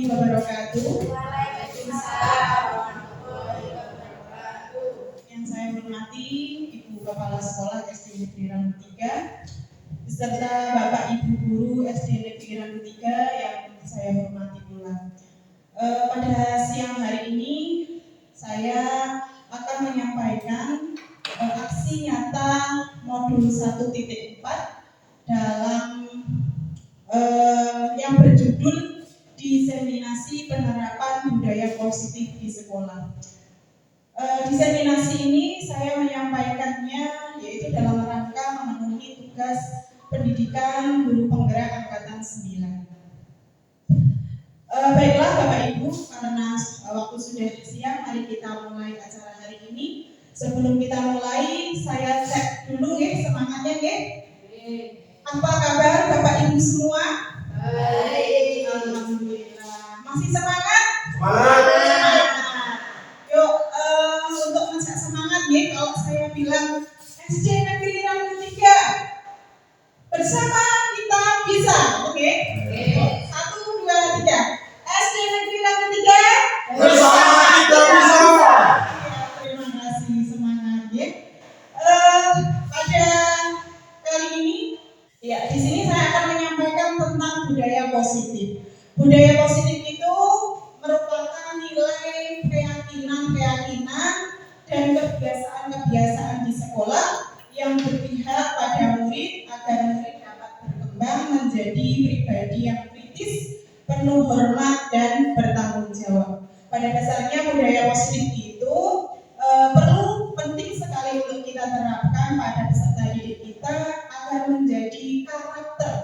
warahmatullahi wabarakatuh. Waalaikumsalam warahmatullahi wabarakatuh. Yang saya hormati Ibu Kepala Sekolah SD Negeri Randu 3 beserta Bapak Ibu Guru SD Negeri Randu 3 yang saya hormati pula. Pada siang hari ini saya akan menyampaikan aksi nyata modul 1.4 dalam yang berjudul diseminasi penerapan budaya positif di sekolah. Diseminasi ini saya menyampaikannya yaitu dalam rangka memenuhi tugas pendidikan guru penggerak angkatan 9. Baiklah Bapak Ibu, karena waktu sudah siang, mari kita mulai acara hari ini. Sebelum kita mulai, saya cek dulu semangatnya Apa kabar Bapak Ibu semua? Baik. Alhamdulillah. Masih semangat? Semangat. Yuk, untuk ngajak semangat kalau saya bilang SD Negeri Randu 3 bersama kita bisa, oke? 1, 2, 3. SD Negeri Randu 3 bersama kita bisa. Terima kasih, semangat pada kali ini di sini saya akan menyampaikan tentang budaya positif. Budaya positif itu merupakan nilai keyakinan dan kebiasaan-kebiasaan di sekolah yang berpihak pada murid agar murid dapat berkembang menjadi pribadi yang kritis, penuh hormat dan bertanggung jawab. Pada dasarnya budaya positif itu penting sekali untuk kita terapkan pada peserta didik kita agar menjadi karakter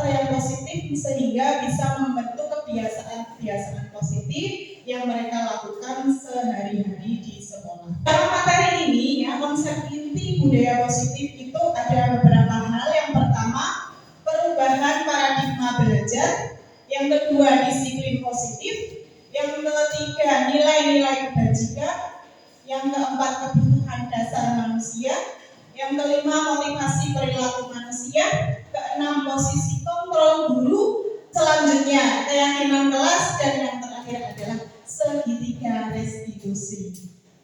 yang positif sehingga bisa membentuk kebiasaan-kebiasaan positif yang mereka lakukan sehari-hari di sekolah. Dalam materi ini konsep inti budaya positif itu ada beberapa hal. Yang pertama, perubahan paradigma belajar. Yang kedua, disiplin positif. Yang ketiga, nilai-nilai kebajikan. Yang keempat, kebutuhan dasar manusia. Yang kelima, motivasi perilaku manusia. Keenam, posisi kontrol guru. Selanjutnya, keyakinan kelas. Dan yang terakhir adalah segitiga restitusi.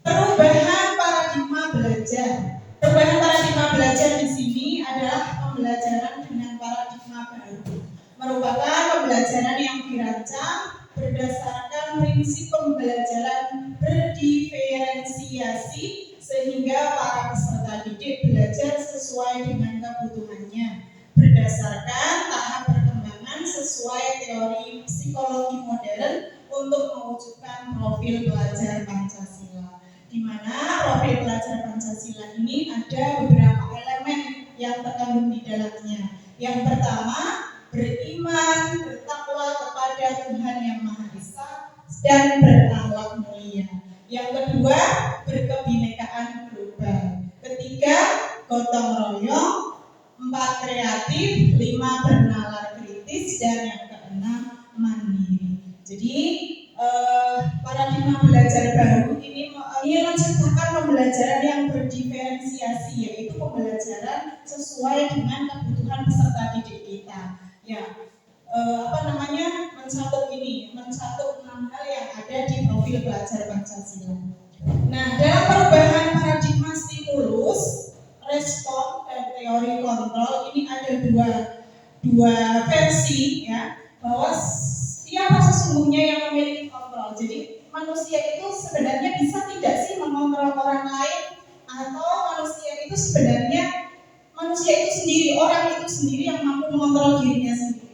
Perubahan paradigma belajar. Perubahan paradigma belajar di sini adalah pembelajaran dengan paradigma baru. Merupakan pembelajaran yang dirancang berdasarkan prinsip pembelajaran berdiferensiasi sehingga para peserta didik belajar sesuai dengan kebutuhannya berdasarkan tahap perkembangan sesuai teori psikologi modern untuk mewujudkan profil pelajar Pancasila, di mana profil pelajar Pancasila ini ada beberapa elemen yang terkandung di dalamnya. Yang pertama, beriman, bertakwa kepada Tuhan Yang Maha Esa dan berakhlak mulia. Yang kedua, berkebinekaan global. Ketiga, gotong royong. 4, kreatif. 5, bernalar kritis. Dan yang keenam, mandiri. Jadi paradigma belajar baru ini menciptakan pembelajaran yang berdiferensiasi, yaitu pembelajaran sesuai dengan kebutuhan peserta didik kita. Mencakup 6 hal yang ada di profil pelajar Pancasila. Nah, dalam perubahan paradigma stimulus, respon dan teori kontrol ini ada dua versi bahwa siapa sesungguhnya yang memiliki kontrol. Jadi manusia itu sebenarnya bisa tidak sih mengontrol orang lain, atau manusia itu sendiri, orang itu sendiri yang mampu mengontrol dirinya sendiri.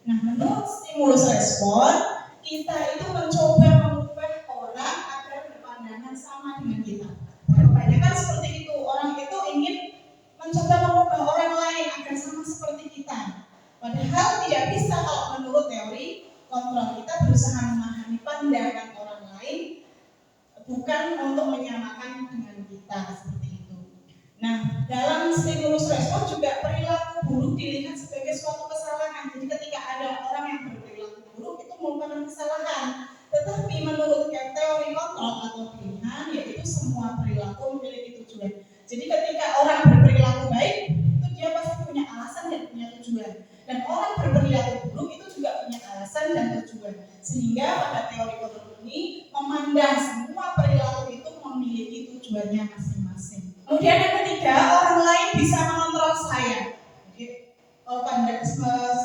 Nah, menurut stimulus respon, kita itu mencoba mengubah orang agar berpandangan sama dengan kita. Kebanyakan seperti itu, orang itu ingin mencoba mengubah orang lain agar sama seperti kita. Padahal tidak bisa kalau menurut teori kontrol. Kita berusaha memahami pandangan orang lain, bukan untuk menyamakan dengan kita, seperti itu. Nah, dalam stimulus respon juga perilaku buruk dilihat sebagai suatu kesalahan. Jadi ketika ada orang yang berperilaku buruk itu merupakan kesalahan. Tetapi menurut teori kontrol atau pilihan, yaitu semua perilaku memiliki tujuan. Jadi ketika orang berperilaku baik, itu dia pasti punya alasan dan punya tujuan. Dan orang berperilaku buruk itu juga punya alasan dan tujuan. Sehingga pada teori kontrol ini memandang semua perilaku itu memiliki tujuannya masing-masing. Kemudian yang ketiga, orang lain bisa mengontrol saya.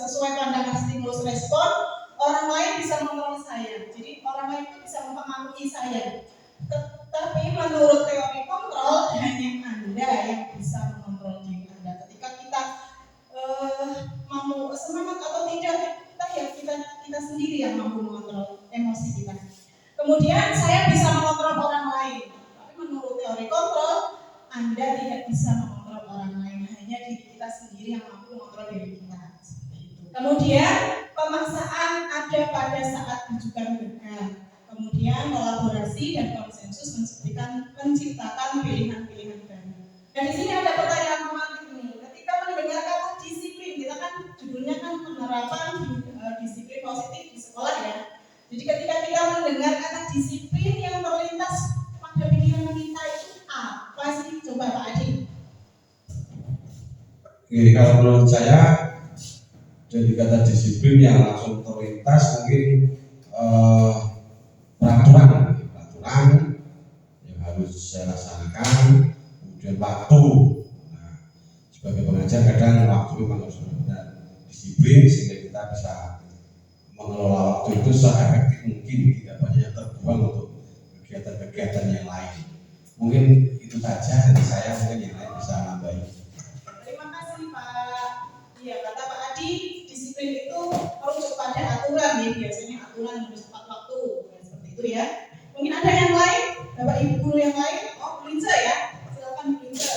Sesuai pandangan stimulus respon, orang lain bisa mengontrol saya. Jadi orang lain itu bisa mempengaruhi saya. Tetapi menurut teori kontrol, hanya Anda yang bisa mengontrol diri Anda. Ketika kita mau semangat atau tidak, kita sendiri yang mampu mengontrol emosi kita. Kemudian saya bisa mengontrol orang lain. Tapi menurut teori kontrol, Anda tidak bisa mengontrol orang lain. Hanya diri kita sendiri yang mampu mengontrol diri kita. Kemudian pemaksaan ada pada saat rujukan gagal. Kemudian kolaborasi dan konsensus menciptakan pilihan-pilihan baru. Dan di sini ada pertanyaan romantis nih. Ketika mendengar kata disiplin, kita kan judulnya kan penerapan disiplin positif di sekolah ya. Jadi ketika kita mendengar kata disiplin yang terlintas pada pikiran kita itu apa sih? Coba Pak Adi. Oke, kalau menurut saya dari kata disiplin yang langsung terlintas mungkin peraturan yang harus saya laksanakan, kemudian waktu. Nah, sebagai pengajar kadang waktu memang harus benar-benar disiplin sehingga kita bisa mengelola waktu itu seefektif mungkin, tidak banyak yang terbuang untuk kegiatan-kegiatan yang lain. Mungkin itu saja dari saya, mungkin yang lain bisa nambahin. Terima kasih Pak. Iya, kata Pak Adi, disiplin itu merujuk pada aturan ya, biasanya aturan harus tepat waktu, ya, seperti itu ya. Mungkin ada yang lain, Bapak Ibu guru yang lain? Oh, Linza ya, silakan Linza.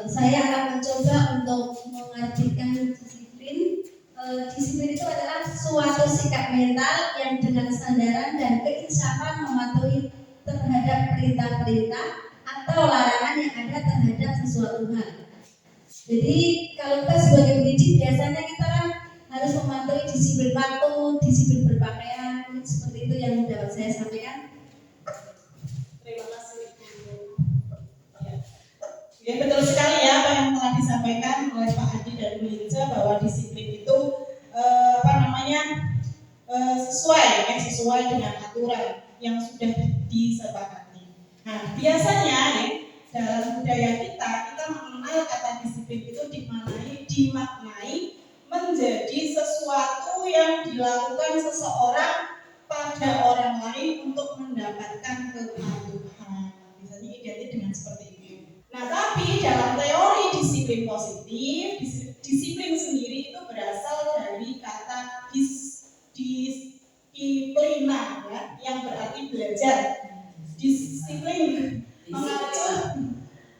Saya akan mencoba untuk mengartikan disiplin. Disiplin itu adalah suatu sikap mental yang dengan sandaran dan keinsafan mematuhi terhadap perintah-perintah atau larangan yang ada terhadap sesuatu hal. Jadi kalau kita sebagai pendidik biasanya kita kan harus mematuhi disiplin waktu, disiplin berpakaian, seperti itu yang dapat saya sampaikan. Terima kasih. Ya, betul sekali ya apa yang telah disampaikan oleh Pak Adi dan Bu Linza bahwa disiplin itu sesuai dengan aturan yang sudah disepakati. Nah, biasanya ya, dalam budaya kita mengenal kata disiplin itu dimaknai menjadi sesuatu yang dilakukan seseorang pada orang lain untuk mendapatkan kepatuhan. Misalnya identik dengan seperti itu. Nah, tapi dalam teori disiplin positif, disiplin sendiri itu berasal dari kata disiplina ya, yang berarti belajar. Disiplin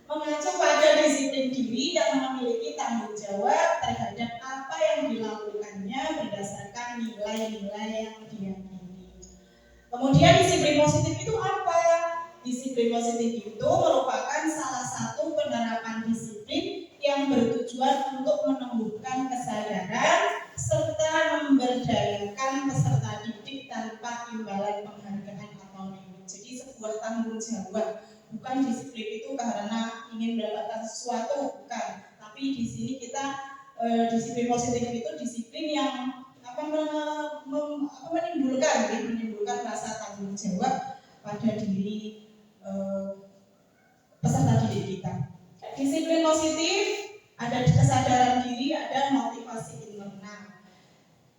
mengacu pada disiplin diri yang memiliki tanggung jawab terhadap apa yang dilakukannya berdasarkan nilai-nilai yang diyakini. Kemudian disiplin positif itu apa? Disiplin positif itu merupakan salah satu penerapan disiplin yang bertujuan untuk menumbuhkan kesadaran serta memberdayakan peserta didik tanpa imbalan penghargaan atau reward. Jadi sebuah tanggung jawab. Bukan disiplin itu karena ingin mendapatkan sesuatu, bukan. Tapi di sini kita disiplin positif itu disiplin yang menimbulkan rasa tanggung jawab pada diri peserta didik kita. Disiplin positif ada kesadaran diri, ada motivasi internal.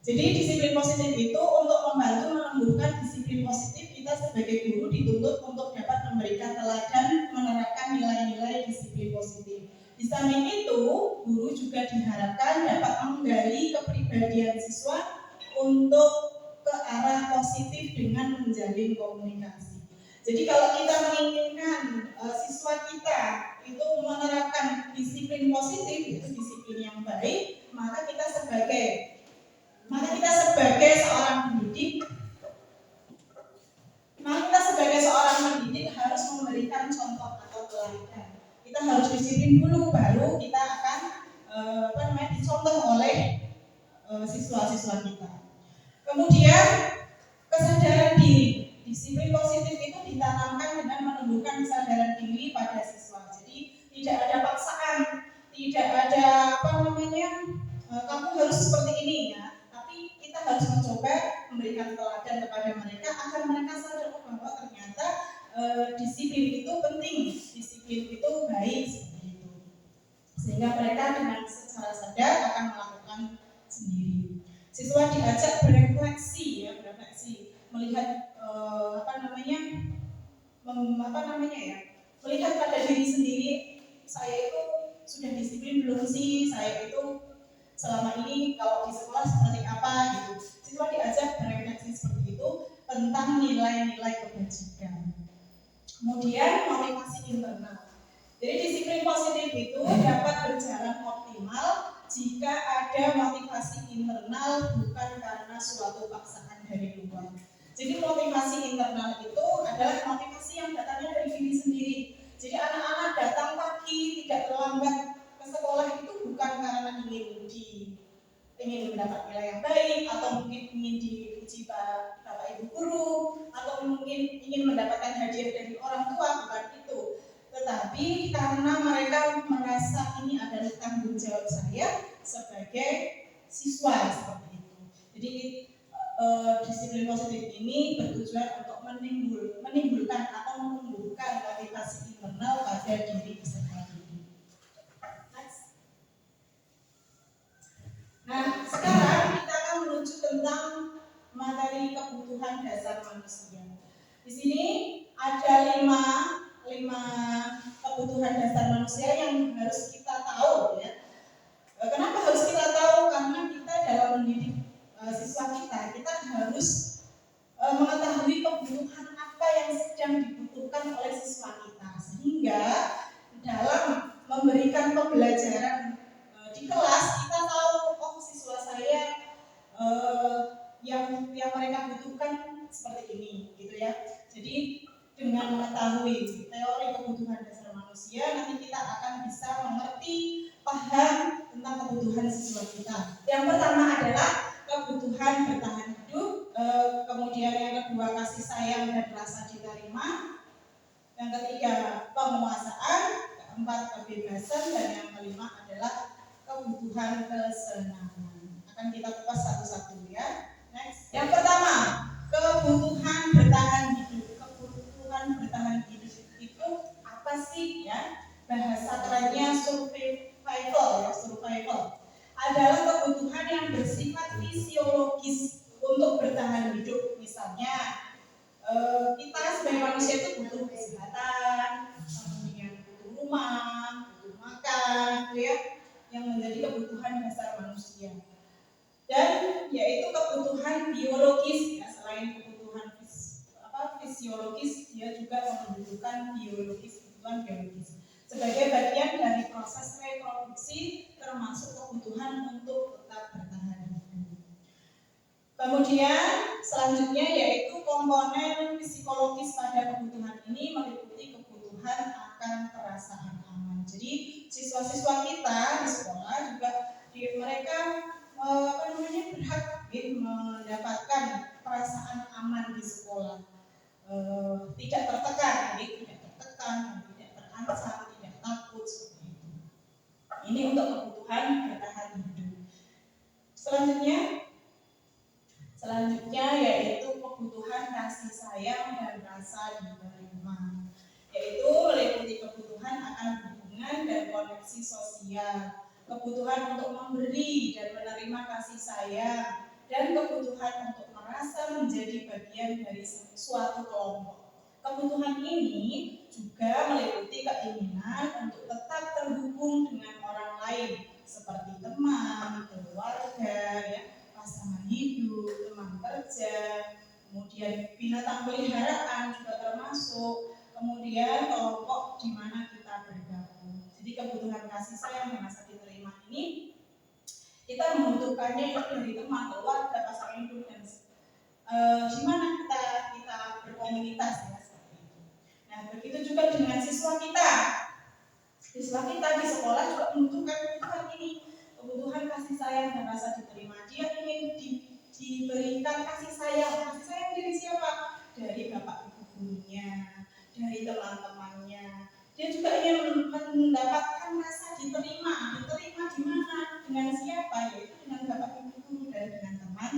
Jadi disiplin positif itu untuk membantu menumbuhkan disiplin positif, kita sebagai guru dituntut untuk dapat memberikan teladan menerapkan nilai-nilai disiplin positif. Di samping itu, guru juga diharapkan dapat menggali kepribadian siswa untuk ke arah positif dengan menjalin komunikasi. Jadi kalau kita menginginkan siswa kita itu menerapkan disiplin positif, itu disiplin yang baik, maka kita sebagai seorang pendidik harus memberikan contoh atau teladan. Kita harus disiplin dulu, baru kita akan dicontoh oleh siswa-siswa kita. Kemudian kesadaran diri. Disiplin positif itu ditanamkan dengan menumbuhkan kesadaran diri pada siswa. Jadi tidak ada paksaan, tidak ada kamu harus seperti ini ya. Tapi kita kita harus mencoba memberikan teladan kepada mereka agar mereka sadar bahwa ternyata disiplin itu penting, disiplin itu baik seperti itu. Sehingga mereka dengan secara sadar akan melakukan sendiri. Siswa diajak berefleksi ya, berefleksi, melihat melihat pada diri sendiri, saya itu sudah disiplin belum sih, saya itu selama ini kalau di sekolah seperti apa gitu. Siswa diajak berefleksi seperti itu tentang nilai-nilai kebajikan. Kemudian motivasi internal. Jadi disiplin positif itu dapat berjalan optimal jika ada motivasi internal bukan karena suatu paksaan dari luar. Jadi motivasi internal itu adalah motivasi yang datangnya dari diri sendiri. Jadi anak-anak datang pagi tidak terlambat ke sekolah itu bukan karena ingin mendapat nilai yang baik, atau mungkin ingin dipuji Bapak Ibu guru, atau mungkin ingin mendapatkan hadiah dari orang tua, bukan itu. Tetapi karena mereka merasa ini adalah tanggung jawab saya sebagai siswa seperti itu. Jadi disiplin positif ini bertujuan untuk menimbulkan atau menumbuhkan motivasi internal pada diri peserta didik. Nah, sekarang kita akan menuju tentang materi kebutuhan dasar manusia. Di sini ada lima kebutuhan dasar manusia yang harus kita tahu ya. Kenapa harus kita tahu? Karena kita dalam mendidik siswa kita harus mengetahui kebutuhan apa yang sedang dibutuhkan oleh siswa kita, sehingga dalam memberikan pembelajaran di kelas kita tahu siswa saya yang mereka butuhkan seperti ini gitu ya. Jadi dengan mengetahui teori kebutuhan dasar manusia, nanti kita akan bisa mengerti, paham tentang kebutuhan siswa kita. Yang pertama adalah kebutuhan bertahan hidup, kemudian yang kedua kasih sayang dan rasa diterima, yang ketiga penguasaan, keempat kebebasan, dan yang kelima adalah kebutuhan kesenangan. Akan kita kupas satu-satu ya. Next. Yang pertama, kebutuhan bertahan hidup. Kebutuhan bertahan hidup itu apa sih ya? Bahasa kerennya survival ya, survival. Adalah kebutuhan yang bersifat fisiologis untuk bertahan hidup. Misalnya kita sebagai manusia itu butuh kesehatan, kemudian butuh rumah, butuh makan, gitu ya, yang menjadi kebutuhan dasar manusia. Dan yaitu kebutuhan biologis ya, selain kebutuhan fisiologis, dia juga membutuhkan kebutuhan biologis sebagai bagian dari proses reproduksi, termasuk kebutuhan untuk tetap bertahan hidup. Kemudian selanjutnya yaitu komponen psikologis pada kebutuhan ini meliputi kebutuhan akan perasaan aman. Jadi siswa-siswa kita di sekolah juga mereka berhak mendapatkan perasaan aman di sekolah, tidak tertekan, tidak terancam, tidak takut seperti itu. Ini untuk kebutuhan bertahan hidup. Selanjutnya yaitu kebutuhan kasih sayang dan rasa diterima, yaitu meliputi kebutuhan akan hubungan dan koneksi sosial, kebutuhan untuk memberi dan menerima kasih sayang, dan kebutuhan untuk merasa menjadi bagian dari suatu kelompok. Kebutuhan ini juga meliputi keinginan untuk tetap terhubung dengan orang lain seperti teman, keluarga, ya, pasangan hidup, teman kerja, kemudian binatang peliharaan juga termasuk, kemudian kelompok di mana kita bergabung. Jadi kebutuhan kasih sayang dan rasa diterima ini kita membutuhkannya itu dari teman, keluarga, pasangan hidup, dan di mana kita berkomunitas ya, seperti itu. Nah, begitu juga dengan siswa kita. Siswa kita di sekolah juga membutuhkan kebutuhan ini, kebutuhan kasih sayang dan rasa diterima. Dia ingin diberikan kasih sayang dari siapa? Dari bapak ibu gurunya, dari teman-temannya. Dia juga ingin mendapatkan rasa diterima di mana? Dengan siapa? Yaitu dengan bapak ibu guru dan dengan teman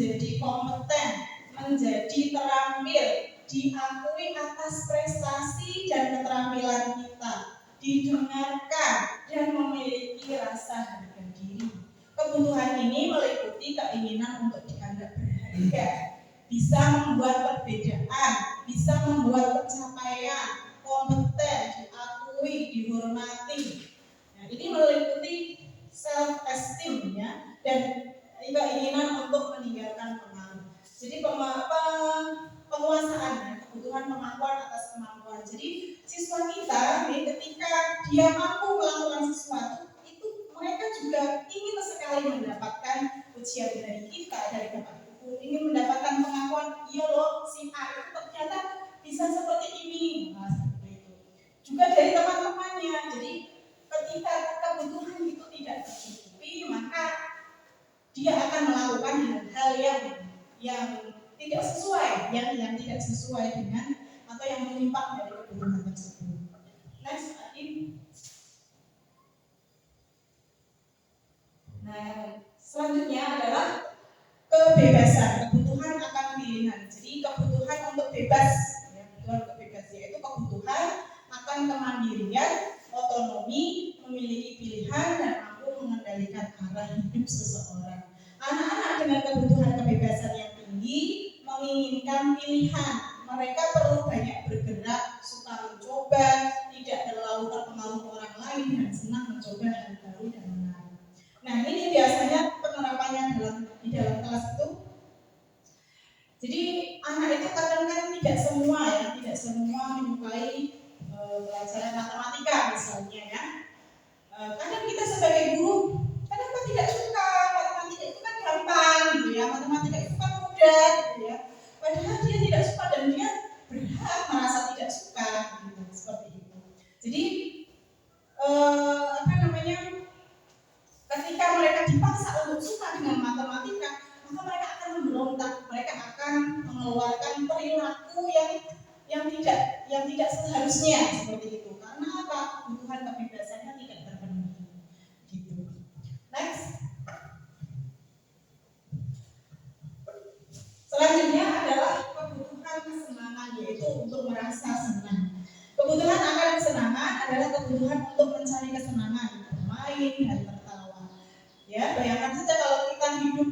menjadi kompeten, menjadi terampil, diakui atas prestasi dan keterampilan kita, didengarkan dan memiliki rasa harga diri. Kebutuhan ini meliputi keinginan untuk dianggap berharga, bisa membuat perbedaan, bisa membuat pencapaian, kompeten, diakui, dihormati. Nah, ini meliputi self esteem ya, dan keinginan untuk meninggalkan pengaruh. Jadi penguasaan ya, kebutuhan pengakuan atas kemampuan. Jadi siswa kita nih, ketika dia mampu melakukan sesuatu, itu mereka juga ingin sekali mendapatkan pujian dari kita, dari Bapak Ibu, ingin mendapatkan pengakuan, iya loh si A itu ternyata bisa seperti ini. Nah, seperti itu. Juga dari teman-temannya. Jadi ketika kebutuhan itu tidak tercukupi, maka dia akan melakukan hal-hal yang tidak sesuai, yang tidak sesuai dengan atau yang menyimpang dari kebutuhan tersebut. Next, lagi. Nah, selanjutnya adalah kebebasan, kebutuhan akan pilihan. Jadi kebutuhan untuk bebas, ya, kebutuhan untuk bebas yaitu kebutuhan akan kemandirian, otonomi, memiliki pilihan dan mampu mengendalikan arah hidup seseorang. Anak-anak dengan kebutuhan kebebasan yang tinggi menginginkan pilihan. Mereka perlu banyak bergerak, suka mencoba, tidak terlalu terpengaruh orang lain dan senang mencoba hal baru dan menarik. Nah, ini biasanya penerapannya di dalam kelas itu. Jadi anak itu kadang-kadang tidak semua menyukai pelajaran matematika misalnya ya. Kadang kita sebagai guru, kenapa tidak suka matematika itu kan gampang gitu ya, matematika itu kan mudah gitu ya. Padahal dia tidak suka dan dia berhak merasa tidak suka gitu, seperti itu. Jadi ketika mereka dipaksa untuk suka dengan matematika, maka mereka akan memberontak, mereka akan mengeluarkan perilaku yang tidak seharusnya seperti itu. Karena apa? Kebutuhan kebebasannya tidak terpenuhi. Gitu. Next. Selanjutnya adalah kebutuhan kesenangan, yaitu untuk merasa senang. Kebutuhan akan kesenangan adalah kebutuhan untuk mencari kesenangan, bermain dan tertawa. Ya, bayangkan saja kalau kita hidup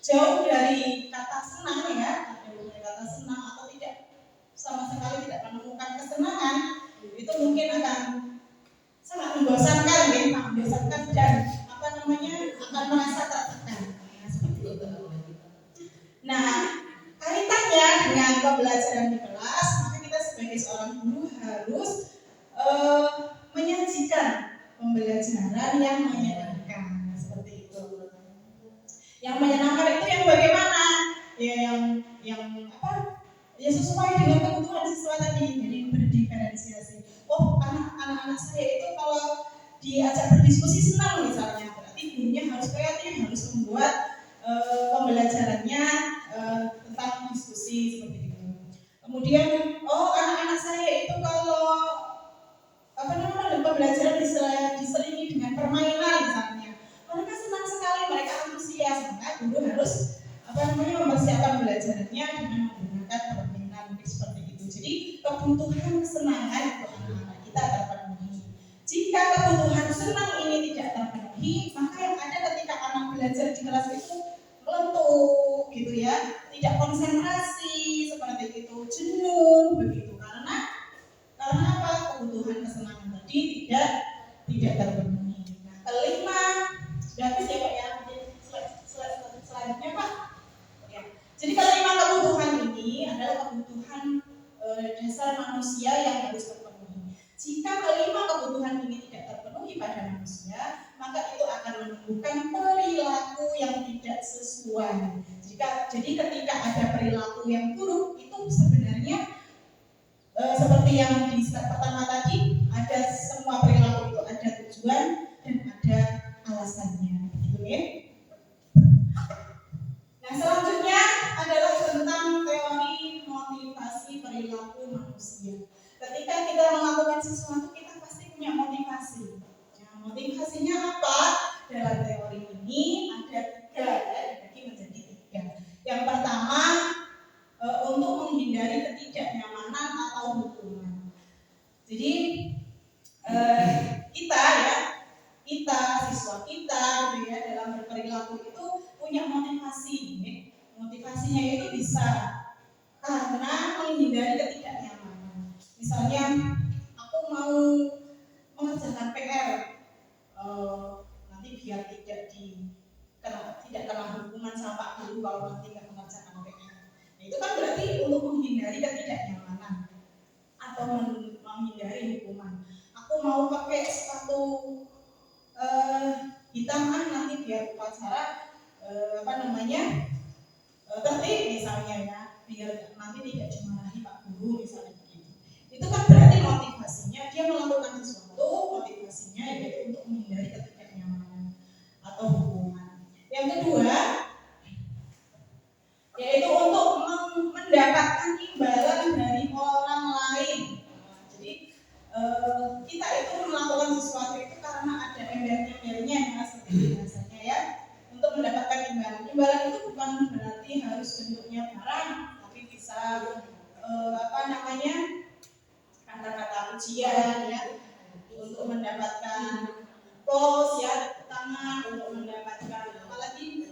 jauh dari kata senang ya, jauh dari kata senang atau tidak sama sekali tidak menemukan kesenangan, itu mungkin akan sangat membosankan ya, dan akan merasa tertekan. Nah, seperti itu. Nah, kaitannya dengan pembelajaran di kelas, maka kita sebagai seorang guru harus menyajikan pembelajaran yang menyenangkan, seperti itu. Yang menyenangkan itu yang bagaimana? Ya ya sesuai dengan kebutuhan siswa tadi, jadi berdiferensiasi. Oh, anak-anak saya itu kalau diajak berdiskusi senang misalnya, berarti gurunya harus kreatif, harus membuat pembelajarannya tentang diskusi seperti itu. Kemudian, oh anak-anak saya itu kalau pembelajaran diselingi dengan permainan misalnya, mereka senang sekali, mereka antusias, maka guru harus mempersiapkan belajarannya dengan menggunakan permainan seperti itu. Jadi kebutuhan kesenangan untuk anak-anak kita terpenuhi. Jika kebutuhan senang ini tidak terpenuhi, maka yang ada ketika anak belajar di kelas itu melentuk gitu ya, tidak konsentrasi seperti itu, jenuh begitu, karena apa? Kebutuhan kesenangan tadi tidak terpenuhi. Nah, kelima, sudah habis ya Pak ya, selanjutnya Pak. Ya. Jadi kelima kebutuhan ini adalah kebutuhan dasar manusia yang harus terpenuhi. Jika kelima kebutuhan ini tidak terpenuhi pada manusia, maka itu akan menumbuhkan perilaku yang tidak sesuai. Jadi ketika ada perilaku yang buruk, itu sebenarnya seperti yang di step pertama tadi, ada semua perilaku itu ada tujuan dan ada alasannya, gitu ya. Nah, selanjutnya adalah tentang teori motivasi perilaku manusia. Ketika kita melakukan sesuatu, kita pasti punya motivasi. Nah, motivasinya apa? Dalam teori ini ada mahasiswa kita gitu ya dalam berperilaku itu punya motivasi. Motivasinya itu bisa karena menghindari ketidaknyamanan. Misalnya aku mau mengerjakan PR, nanti biar tidak kena hukuman sama Pak Guru kalau nanti nggak mengerjakan PR. Nah, itu kan berarti untuk menghindari ketidaknyamanan atau menghindari hukuman. Aku mau pakai sepatu hitam nanti biar upacara tertib misalnya ya, biar nanti tidak dimarahi Pak Guru misalnya begitu. Itu kan berarti motivasinya dia melakukan sesuatu, motivasinya yaitu untuk menghindari ketidaknyamanan atau hukuman. Yang kedua yaitu untuk mendapatkan imbalan dari orang lain. Nah, jadi kita itu melakukan sesuatu itu karena ada embel-embelnya ya, seperti biasanya ya, untuk mendapatkan imbalan. Imbalan itu bukan berarti harus bentuknya barang, tapi bisa kata-kata pujian ya, untuk mendapatkan pos ya, tangan untuk mendapatkan apalagi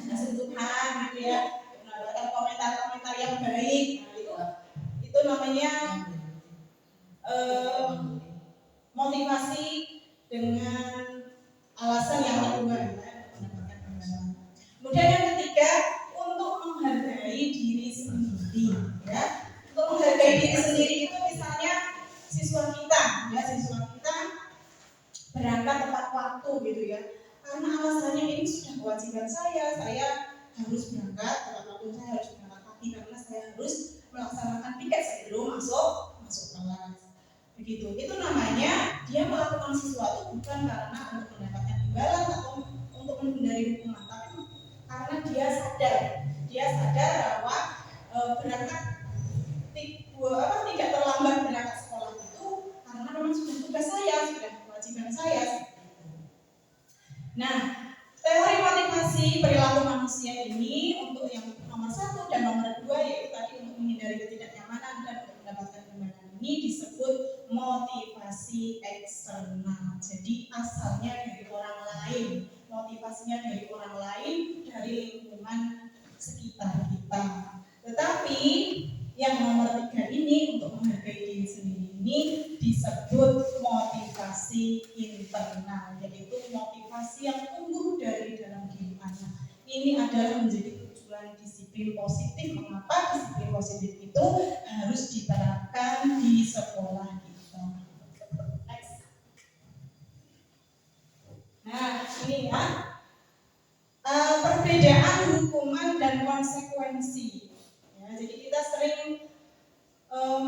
sentuhan gitu ya, mendapatkan komentar-komentar yang baik. Nah, itu namanya motivasi dengan alasan yang kedua ya, mendapatkan imbalan. Kemudian yang ketiga untuk menghargai diri sendiri ya. Untuk menghargai diri sendiri itu misalnya siswa kita berangkat tepat waktu gitu ya. Karena alasannya ini sudah kewajiban saya harus berangkat tepat waktu, saya harus berangkat pagi karena saya harus melaksanakan piket sebelum masuk kelas. Begitu. Itu namanya dia melakukan sesuatu bukan karena untuk mendapatkan imbalan atau untuk menghindari hukuman, tapi karena dia sadar bahwa berangkat tidak terlambat berangkat sekolah itu karena memang sudah tugas saya, sudah kewajiban saya. Nah, teori motivasi perilaku manusia ini untuk yang nomor 1 dan nomor 2 yaitu tadi untuk menghindari ketidaknyamanan dan untuk mendapatkan imbalan ini disebut motivasi eksternal. Jadi asalnya dari orang lain, motivasinya dari orang lain, dari lingkungan sekitar kita. Tetapi yang nomor 3 ini untuk menghargai diri sendiri ini disebut motivasi internal, yaitu motivasi yang tumbuh dari dalam diri anak. Ini adalah menjadi tujuan disiplin positif. Mengapa disiplin positif itu harus diterapkan di sekolah kita? Next. Nah, ini ya perbedaan hukuman dan konsekuensi. Ya, jadi kita sering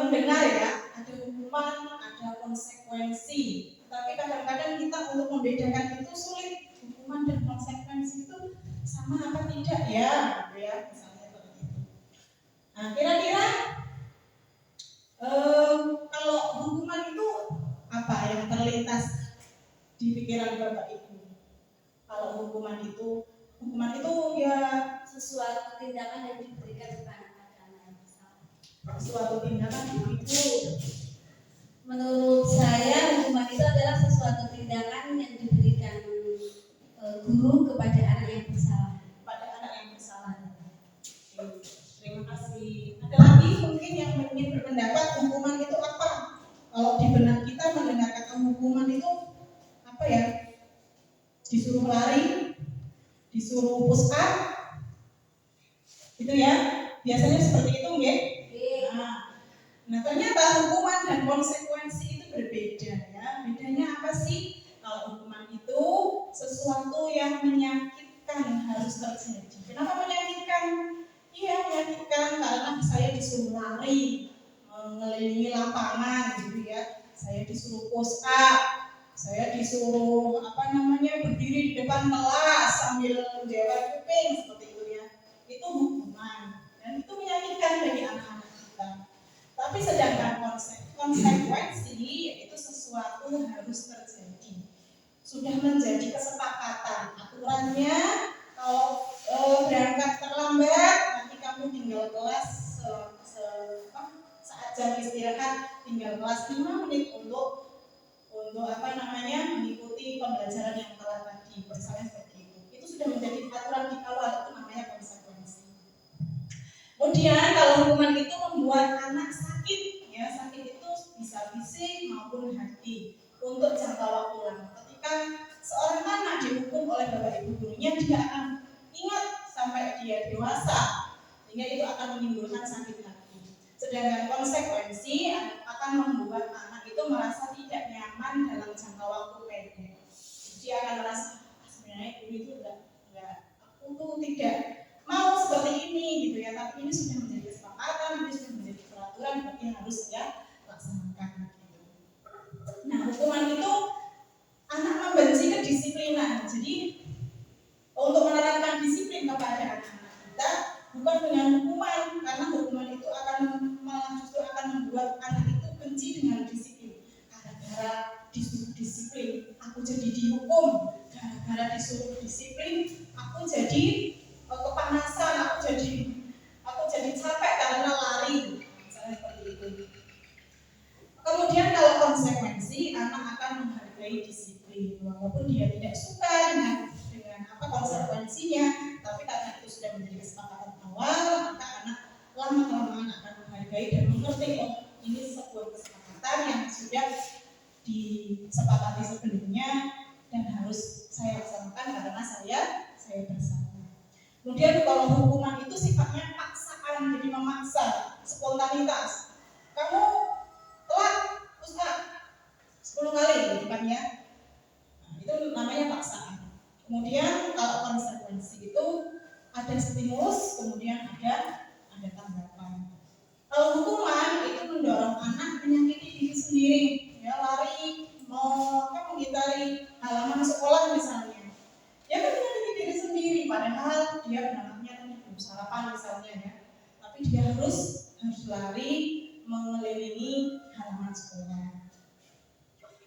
mendengar ya, ada hukuman, ada konsekuensi. Tapi kadang-kadang kita untuk membedakan itu sulit. Hukuman dan konsekuensi itu sama apa tidak ya, gitu ya, misalnya seperti itu. Nah, kira-kira kalau hukuman itu apa yang terlintas di pikiran Bapak Ibu? Kalau hukuman itu ya sesuatu tindakan yang diberikan kepada anak-anak. Suatu tindakan itu menurut saya hukuman itu adalah sesuatu tindakan yang diberikan guru kepada anak yang bersalah. Terima kasih. Ada lagi mungkin yang ingin berpendapat hukuman itu apa? Kalau di benak kita mendengar kata hukuman itu apa ya? Disuruh lari, disuruh push up, itu ya. Biasanya seperti itu, nggih? Nah, ternyata hukuman dan konsekuensi itu berbeda ya. Bedanya apa sih? Kalau hukuman itu sesuatu yang menyakitkan harus terjadi. Kenapa menyakitkan? Iya, menyakitkan karena saya disuruh lari, mengelilingi lapangan gitu ya. Saya disuruh push up, saya disuruh berdiri di depan kelas sambil menjawab kuping seperti itu ya. Itu hukuman dan itu menyakitkan bagi anak-anak kita. Tapi sedangkan konsekuensi yaitu sesuatu harus terjadi. Sudah menjadi kesepakatan aturannya. Kalau berangkat terlambat, nanti kamu tinggal kelas saat jam istirahat tinggal kelas 5 menit untuk mengikuti mengikuti pembelajaran yang telah tadi, misalnya seperti itu. Itu sudah menjadi aturan di awal, itu namanya konsekuensi. Kemudian kalau hukuman itu membuat anak sakit, ya sakit itu bisa fisik maupun hati untuk jangka waktu lama. Ketika seorang anak dihukum oleh bapak ibu gurunya, dia akan ingat sampai dia dewasa, sehingga itu akan menimbulkan sakit hati. Sedangkan konsekuensi akan membuat anak itu merasa tidak nyaman dalam jangka waktu pendek. Dia akan merasa sebenarnya guru itu enggak, aku tuh tidak mau seperti ini gitu ya, tapi ini sudah menjadi kesepakatan, ini sudah menjadi peraturan, berarti harus saya laksanakan gitu. Nah, hukuman itu anak membenci kedisiplinan. Jadi untuk menerapkan disiplin kepada anak-anak kita bukan dengan hukuman, karena hukuman itu justru akan membuat anak itu benci dengan disiplin. Gara-gara disuruh disiplin, aku jadi dihukum. Gara-gara disuruh disiplin, aku jadi kepanasan, aku jadi capek karena lari, misalnya seperti itu. Kemudian kalau konsekuensi, anak akan menghargai disiplin walaupun dia tidak suka dengan apa konsekuensinya, tapi karena itu sudah menjadi kesepakatan awal, maka anak lama-kelamaan akan menghargai dan mengerti, oh ini sebuah kesepakatan yang sudah disepakati sebelumnya dan harus saya laksanakan karena saya bersama. Kemudian kalau hukuman itu sifatnya paksaan, jadi memaksa, spontanitas. Kamu telat, Ustaz, 10 kali gitu kan ya. Nah, itu namanya paksaan. Kemudian kalau konsekuensi itu ada stimulus, kemudian ada tanggapan. Kalau hukuman itu mendorong anak menyakiti diri sendiri, ya lari, mau menghindari halaman sekolah misalnya. Dia kan menyakiti diri sendiri, padahal dia anaknya belum sarapan misalnya ya. Tapi dia harus lari mengelilingi halaman sekolah.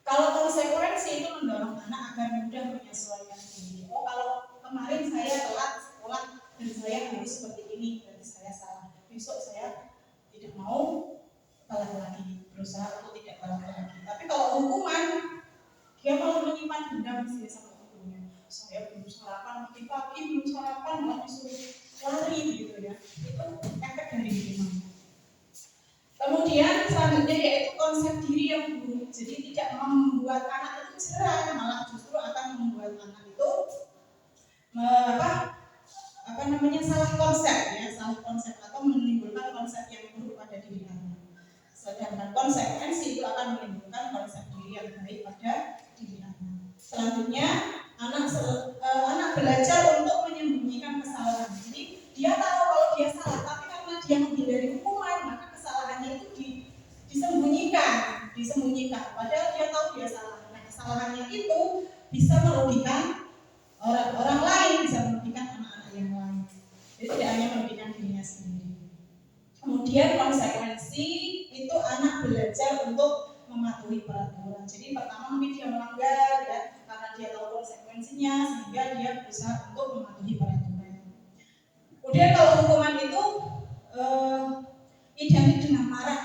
Kalau konsekuensi itu mendorong anak agar mudah menyesuaikan diri. Oh, kalau kemarin saya telat sekolah dan saya harus seperti ini, berarti saya salah. Besok saya tidak mau telat lagi, berusaha untuk tidak telat lagi. Tapi kalau hukuman, dia malah menyimpan dendam sih sama gurunya. Saya belum sarapan, pagi-pagi belum sarapan, malah disuruh lari gitu ya. Itu efek dari hukuman. Kemudian selanjutnya yaitu konsep diri yang buruk. Jadi tidak membuat anak itu cerah, malah justru akan membuat anak itu salah konsep atau menimbulkan konsep yang buruk pada diri anak. Sedangkan konsekuensi itu akan menimbulkan konsep diri yang baik pada diri anak. Selanjutnya anak belajar untuk menyembunyikan kesalahan. Jadi dia tahu kalau dia salah, tapi karena dia menghindari hukuman, maka kesalahannya itu disembunyikan. Padahal dia tahu dia salah. Nah, kesalahannya itu bisa merugikan orang lain, bisa merugikan anak-anak yang lain. Jadi tidak hanya merugikan dirinya sendiri. Kemudian konsekuensi itu anak belajar untuk mematuhi peraturan. Jadi pertama mungkin dia melanggar ya, karena dia tahu konsekuensinya sehingga dia berusaha untuk mematuhi peraturan. Kemudian kalau hukuman itu identik dengan marah,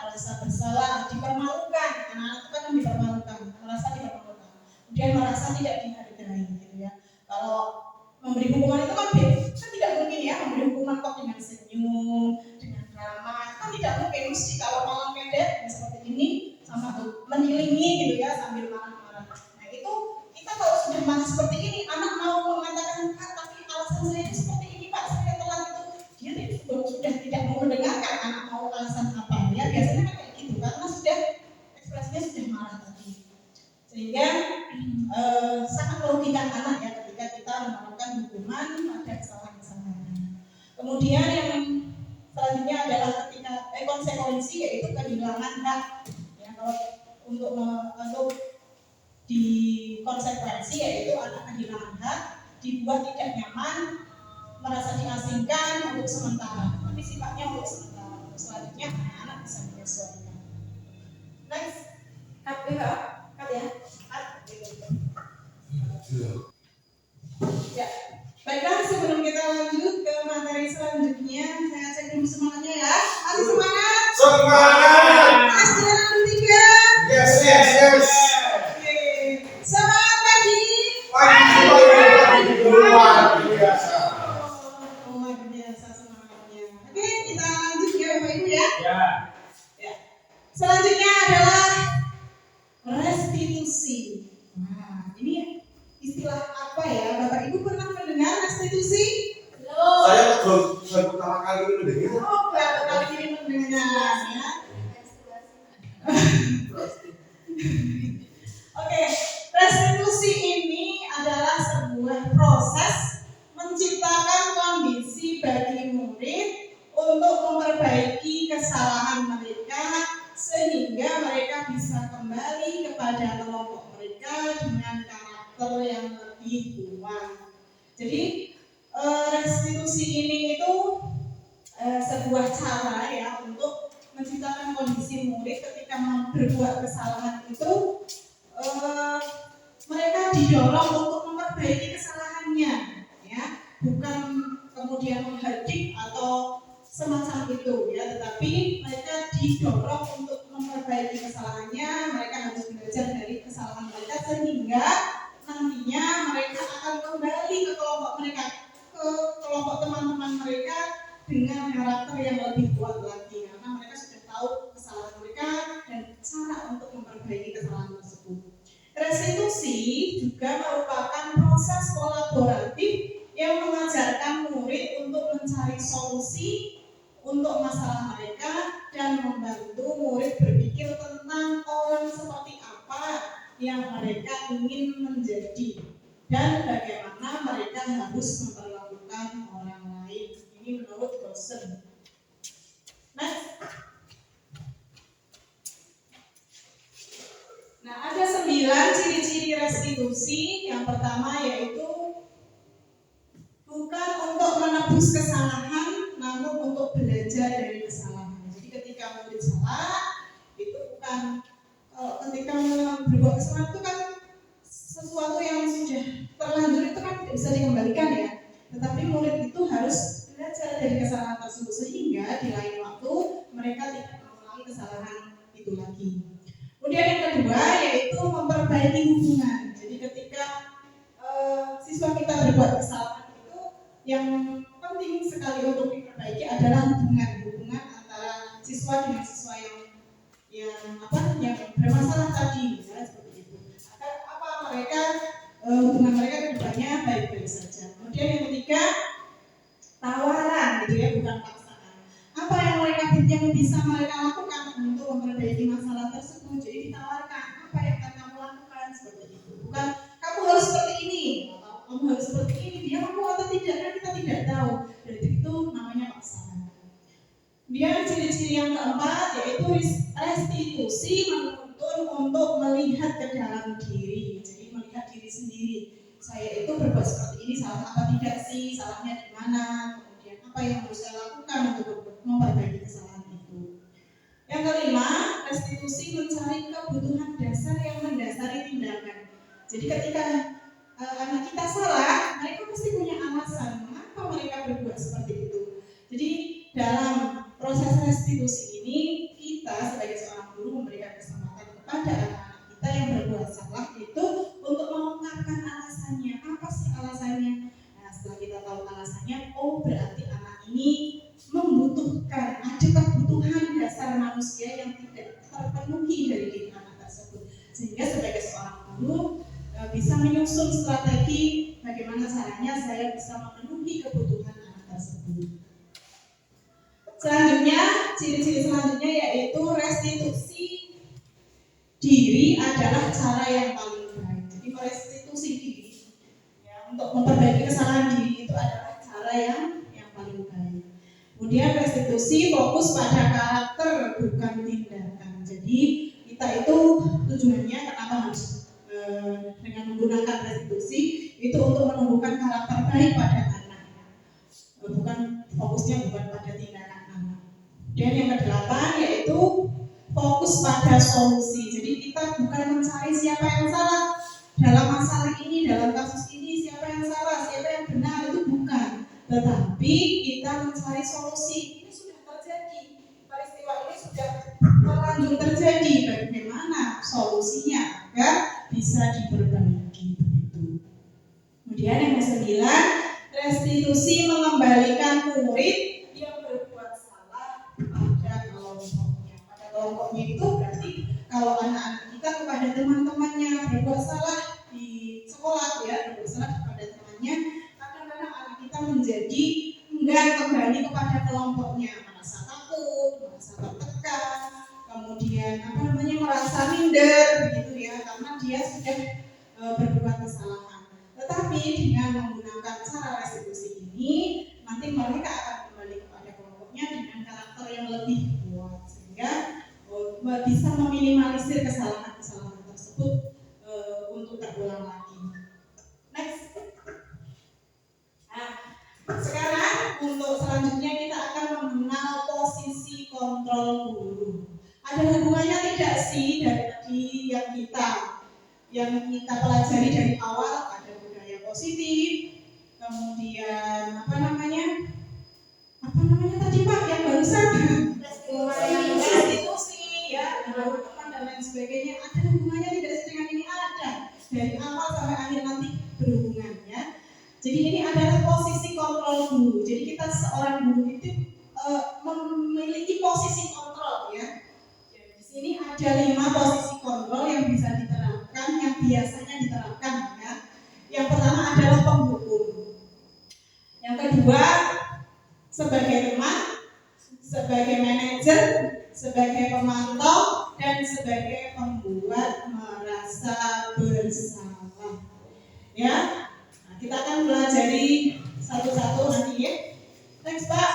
merasa bersalah, dipermalukan. Anak-anak itu kan dipermalukan, merasa dipermalukan. Kemudian merasa tidak dihargai gitu ya. Kalau memberi hukuman itu kan tidak mungkin ya memberi hukuman kok dengan senyum, dengan ramah, kan tidak mungkin. Mesti kalau malam pendek seperti ini sama mengilingi gitu ya sambil marah-marah. Nah itu kita kalau sudah marah seperti ini, anak mau mengatakan tapi alasan saya itu seperti ini Pak, saya telat itu, dia sudah tidak mau mendengarkan anak mau alasan apa ya, biasanya kan kayak gitu karena sudah ekspresinya sudah marah tadi, sehingga sangat merugikan anak ya ketika kita menerapkan hukuman pada kesalahan-kesalahan. Kemudian yang selanjutnya adalah ketika konsekuensi yaitu kehilangan hak. Ya, kalau untuk di konsekuensi yaitu anak kehilangan hak, dibuat tidak nyaman, merasa diasingkan untuk sementara, tapi sifatnya untuk sementara. Selanjutnya anak bisa menyesuaikan. Next, cut ya. Ya, baiklah sebelum kita lanjut ke materi selanjutnya, saya cek dulu semangatnya ya. Masih semangat? Semangat. Mas jalan 3. Yes. Oke. Nah, ini istilah apa ya? Bapak Ibu pernah mendengar restitusi? Saya baru pertama kali ini mendengar. Oh, baru kali ini mendengar ya. Oke, restitusi ini adalah sebuah proses menciptakan kondisi bagi murid untuk memperbaiki kesalahan mereka sehingga mereka bisa kembali kepada kelompok mereka dengan karakter yang lebih kuat. Jadi restitusi ini itu sebuah cara ya untuk menciptakan kondisi murid ketika berbuat kesalahan itu mereka didorong untuk memperbaiki kesalahannya ya, bukan kemudian menghadik atau semacam itu ya, tetapi mereka didorong untuk memperbaiki kesalahannya. Mereka harus belajar dari kesalahan mereka sehingga nantinya mereka akan kembali ke kelompok mereka, ke kelompok teman-teman mereka dengan karakter yang lebih kuat lagi karena mereka sudah tahu kesalahan mereka dan cara untuk memperbaiki kesalahan tersebut. Restitusi juga merupakan proses kolaboratif yang mengajarkan murid untuk mencari solusi untuk masalah mereka dan membantu murid berpikir tentang orang seperti apa yang mereka ingin menjadi dan bagaimana mereka harus memperlakukan orang lain. Ini menurut dosen. Next. Nah, ada 9 ciri-ciri restitusi. Yang pertama yaitu bukan untuk menebus kesalahan, namun untuk belajar dari kesalahan. Jadi ketika murid salah, itu bukan ketika berbuat kesalahan itu kan sesuatu yang sudah terlanjur itu kan tidak bisa dikembalikan ya. Tetapi murid itu harus belajar dari kesalahan tersebut sehingga di lain waktu mereka tidak mengulangi kesalahan itu lagi. Kemudian yang kedua yaitu memperbaiki hubungan. Jadi ketika siswa kita berbuat kesalahan itu yang penting sekali untuk diperbaiki adalah hubungan antara siswa dengan siswa yang bermasalah tadi ya, seperti itu. Agar mereka hubungan mereka kedepannya baik-baik saja. Kemudian yang ketiga tawaran gitu ya, bukan paksaan. Apa yang bisa mereka lakukan untuk memperbaiki masalah tersebut. Jadi ditawarkan apa yang akan kamu lakukan seperti itu. Bukan kamu harus seperti ini, atau kamu harus seperti ini. Dia mampu atau tidak kan kita tidak tahu. Jadi itu namanya paksaan. Kemudian ciri-ciri yang keempat yaitu restitusi menuntun untuk melihat ke dalam diri. Jadi melihat diri sendiri. Saya itu berbuat seperti ini, salah apa tidak sih, salahnya di mana, kemudian apa yang harus saya lakukan untuk memperbaiki kesalahan itu. Yang kelima, restitusi mencari kebutuhan dasar yang mendasari tindakan. Jadi ketika anak kita salah, mereka pasti punya alasan mengapa mereka berbuat seperti itu. Jadi dalam proses restitusi ini kita sebagai seorang guru memberikan kesempatan kepada anak-anak kita yang berbuat salah itu untuk mengungkapkan alasannya. Apa sih alasannya? Nah, setelah kita tahu alasannya, oh berarti anak ini membutuhkan, ada kebutuhan dasar manusia yang tidak terpenuhi dari diri anak tersebut. Sehingga sebagai seorang guru bisa menyusun strategi bagaimana caranya saya bisa memenuhi kebutuhan anak tersebut. Selanjutnya, ciri-ciri selanjutnya yaitu restitusi diri adalah cara yang paling baik. Jadi merestitusi diri ya, untuk memperbaiki kesalahan diri itu adalah cara yang paling baik. Kemudian restitusi fokus pada karakter bukan tindakan. Jadi kita itu tujuannya kenapa harus dengan menggunakan restitusi itu untuk menumbuhkan karakter baik pada anak. Fokusnya bukan pada tindakan anak. Dan yang kedelapan yaitu fokus pada solusi. Jadi kita bukan mencari siapa yang salah dalam masalah ini, dalam kasus ini, siapa yang salah, siapa yang benar, itu bukan. Tetapi kita mencari solusi. Ini sudah terjadi, peristiwa ini sudah terlanjur terjadi. Bagaimana solusinya agar bisa diperbaiki begitu. Kemudian yang ke-9, restitusi mengembalikan murid yang berbuat salah pada kelompoknya. Pada kelompoknya itu berarti kalau anak-anak kita kepada teman-temannya berbuat salah, berbuat kesalahan. Tetapi dengan menggunakan cara restitusi ini, nanti mereka akan kembali kepada kelompoknya dengan karakter yang lebih kuat, sehingga bisa meminimalisir kesalahan-kesalahan tersebut untuk terulang lagi. Next. Nah, sekarang untuk selanjutnya kita akan mengenal posisi kontrol guru. Ada hubungannya tidak sih dari tadi yang kita pelajari dari awal? Ada budaya positif, kemudian apa namanya tadi Pak yang barusan restitusi ya, hukuman dan lain sebagainya. Ada hubungannya tidak sih dengan ini? Ada, dari awal sampai akhir nanti berhubungan ya. Jadi ini adalah posisi kontrol guru. Jadi kita seorang guru itu memiliki posisi kontrol ya. Jadi di sini ada 5 posisi kontrol yang bisa diterapkan, yang biasanya diterapkan ya. Yang pertama adalah penghukum. Yang kedua sebagai teman, sebagai manajer, sebagai pemantau, dan sebagai pembuat merasa bersalah. Ya, nah, kita akan pelajari satu-satu nanti ya. Thanks Pak.